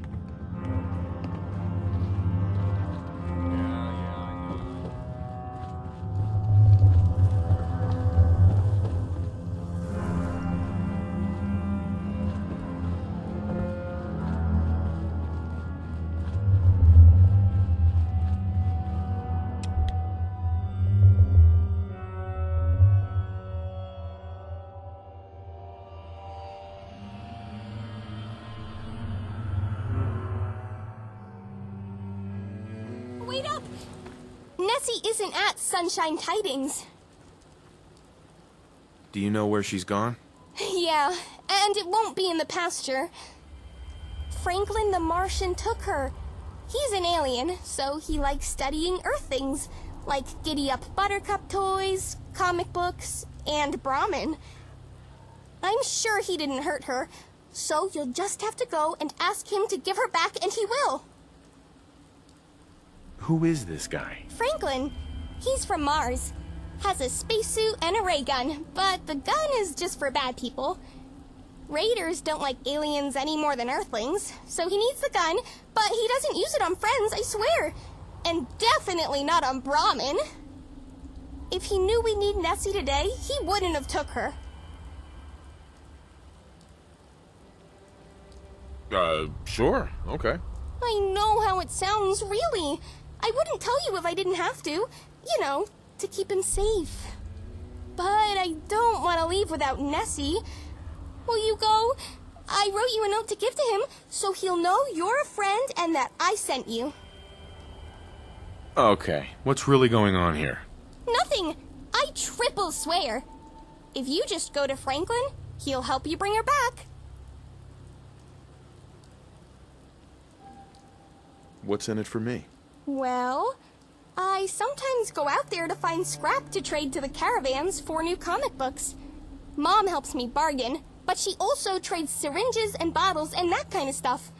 Nessie isn't at Sunshine Tidings. Do you know where she's gone? Yeah, and it won't be in the pasture. Franklin the Martian took her. He's an alien, so he likes studying Earth things, like giddy-up buttercup toys, comic books, and Brahmin. I'm sure he didn't hurt her, so you'll just have to go and ask him to give her back, and he will. Who is this guy? Franklin. He's from Mars. Has a spacesuit and a ray gun, but the gun is just for bad people. Raiders don't like aliens any more than Earthlings, so he needs the gun, but he doesn't use it on friends, I swear. And definitely not on Brahmin. If he knew we need Nessie today, he wouldn't have took her. Sure, okay. I know how it sounds, really. I wouldn't tell you if I didn't have to. You know, to keep him safe. But I don't want to leave without Nessie. Will you go? I wrote you a note to give to him, so he'll know you're a friend and that I sent you. Okay, what's really going on here? Nothing. I triple swear. If you just go to Franklin, he'll help you bring her back. What's in it for me? Well, I sometimes go out there to find scrap to trade to the caravans for new comic books. Mom helps me bargain, but she also trades syringes and bottles and that kind of stuff.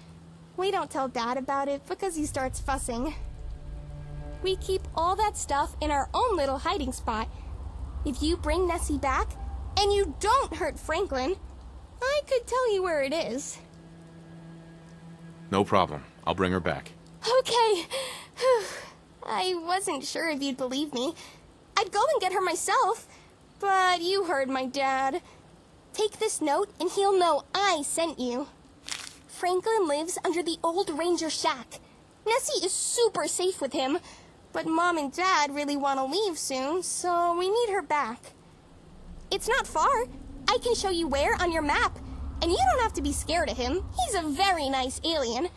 We don't tell Dad about it because he starts fussing. We keep all that stuff in our own little hiding spot. If you bring Nessie back, and you don't hurt Franklin, I could tell you where it is. No problem. I'll bring her back. Okay. I wasn't sure if you'd believe me. I'd go and get her myself, but you heard my dad. Take this note and he'll know I sent you. Franklin lives under the old ranger shack. Nessie is super safe with him, but Mom and Dad really want to leave soon, so we need her back. It's not far. I can show you where on your map, and you don't have to be scared of him. He's a very nice alien.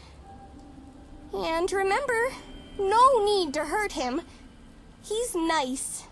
And remember, no need to hurt him. He's nice.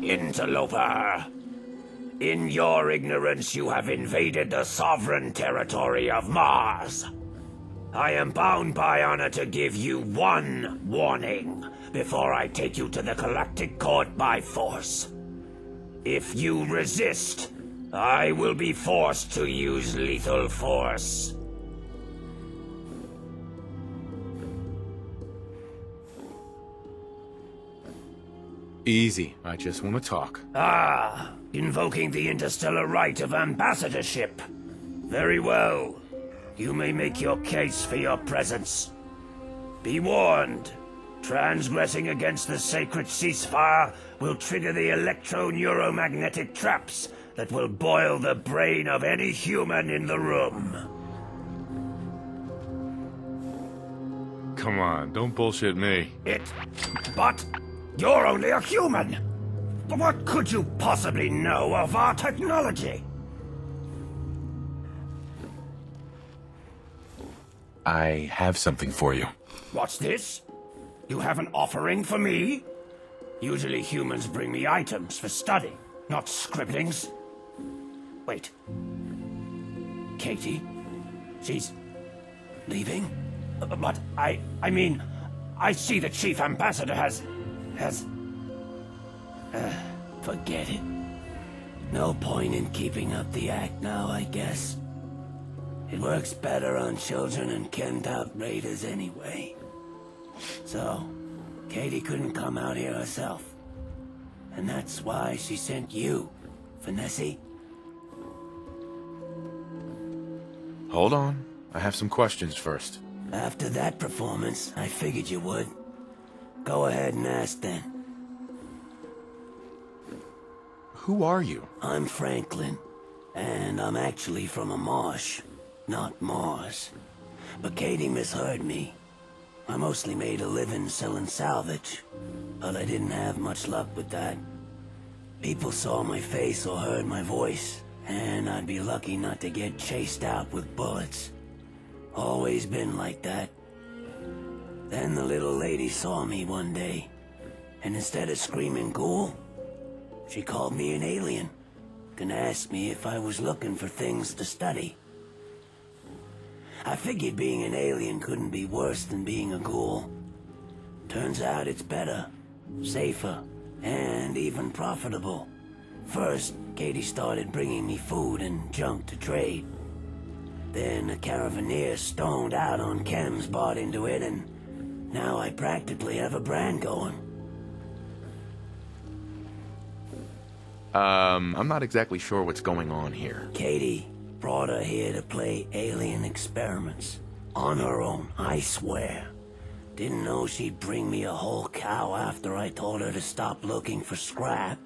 Interloper. In your ignorance, you have invaded the sovereign territory of Mars. I am bound by honor to give you one warning before I take you to the Galactic Court by force. If you resist, I will be forced to use lethal force. Easy. I just want to talk. Ah, invoking the interstellar right of ambassadorship. Very well. You may make your case for your presence. Be warned. Transgressing against the sacred ceasefire will trigger the electro-neuromagnetic traps that will boil the brain of any human in the room. Come on, don't bullshit me. But you're only a human. What could you possibly know of our technology? I have something for you. What's this? You have an offering for me? Usually humans bring me items for study, not scribblings. Wait. Katie? She's leaving? But I mean, I see the Chief Ambassador has... forget it. No point in keeping up the act now, I guess. It works better on children and kenned-out raiders anyway. So, Katie couldn't come out here herself. And that's why she sent you, Finessi. Hold on. I have some questions first. After that performance, I figured you would. Go ahead and ask then. Who are you? I'm Franklin, and I'm actually from a marsh, not Mars. But Katie misheard me. I mostly made a living selling salvage, but I didn't have much luck with that. People saw my face or heard my voice, and I'd be lucky not to get chased out with bullets. Always been like that. Then the little lady saw me one day, and instead of screaming ghoul, she called me an alien, and asked me if I was looking for things to study. I figured being an alien couldn't be worse than being a ghoul. Turns out it's better, safer, and even profitable. First, Katie started bringing me food and junk to trade. Then a caravaneer stoned out on chems bought into it, and now I practically have a brand going. I'm not exactly sure what's going on here. Katie brought her here to play alien experiments. On her own, I swear. Didn't know she'd bring me a whole cow after I told her to stop looking for scrap.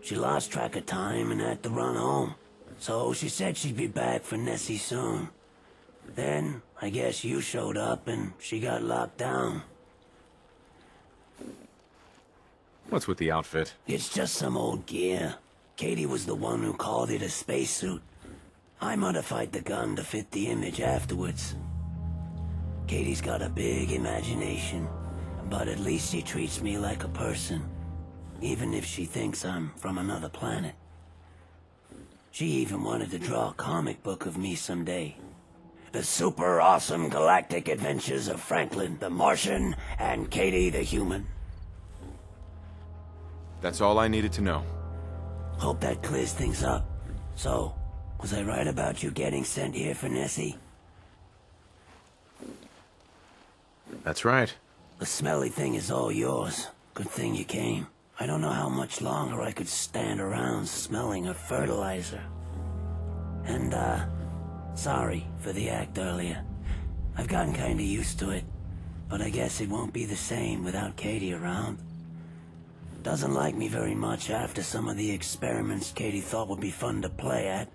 She lost track of time and had to run home. So she said she'd be back for Nessie soon. Then, I guess you showed up and she got locked down. What's with the outfit? It's just some old gear. Katie was the one who called it a spacesuit. I modified the gun to fit the image afterwards. Katie's got a big imagination, but at least she treats me like a person, even if she thinks I'm from another planet. She even wanted to draw a comic book of me someday. The super awesome galactic adventures of Franklin the Martian and Katie the Human. That's all I needed to know. Hope that clears things up. So, was I right about you getting sent here for Nessie? That's right. The smelly thing is all yours. Good thing you came. I don't know how much longer I could stand around smelling her fertilizer. And, sorry for the act earlier. I've gotten kinda used to it, but I guess it won't be the same without Katie around. Doesn't like me very much after some of the experiments Katie thought would be fun to play at,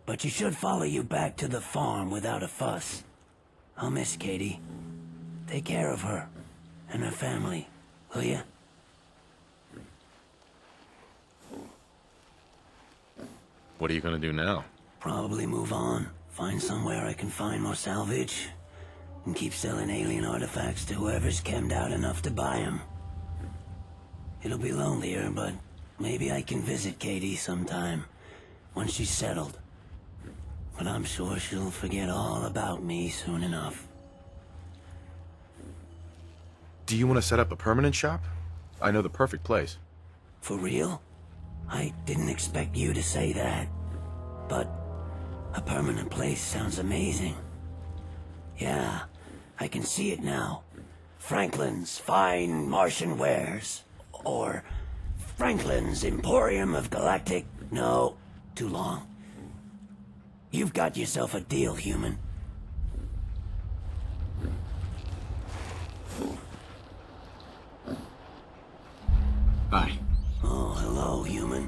but she should follow you back to the farm without a fuss. I'll miss Katie. Take care of her and her family, will ya? What are you gonna do now? Probably move on, find somewhere I can find more salvage, and keep selling alien artifacts to whoever's chemmed out enough to buy them. It'll be lonelier, but maybe I can visit Katie sometime, once she's settled. But I'm sure she'll forget all about me soon enough. Do you want to set up a permanent shop? I know the perfect place. For real? I didn't expect you to say that. But a permanent place sounds amazing. Yeah, I can see it now. Franklin's Fine Martian Wares. Or Franklin's Emporium of Galactic... No, too long. You've got yourself a deal, human. Bye. Oh, hello, human.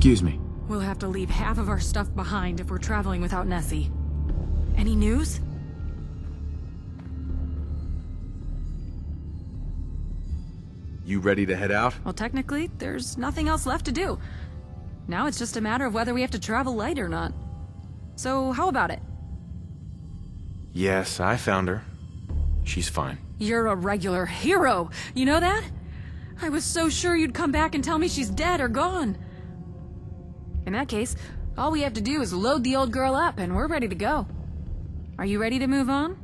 Excuse me. We'll have to leave half of our stuff behind if we're traveling without Nessie. Any news? You ready to head out? Well, technically, there's nothing else left to do. Now it's just a matter of whether we have to travel light or not. So, how about it? Yes, I found her. She's fine. You're a regular hero, you know that? I was so sure you'd come back and tell me she's dead or gone. In that case, all we have to do is load the old girl up and we're ready to go. Are you ready to move on?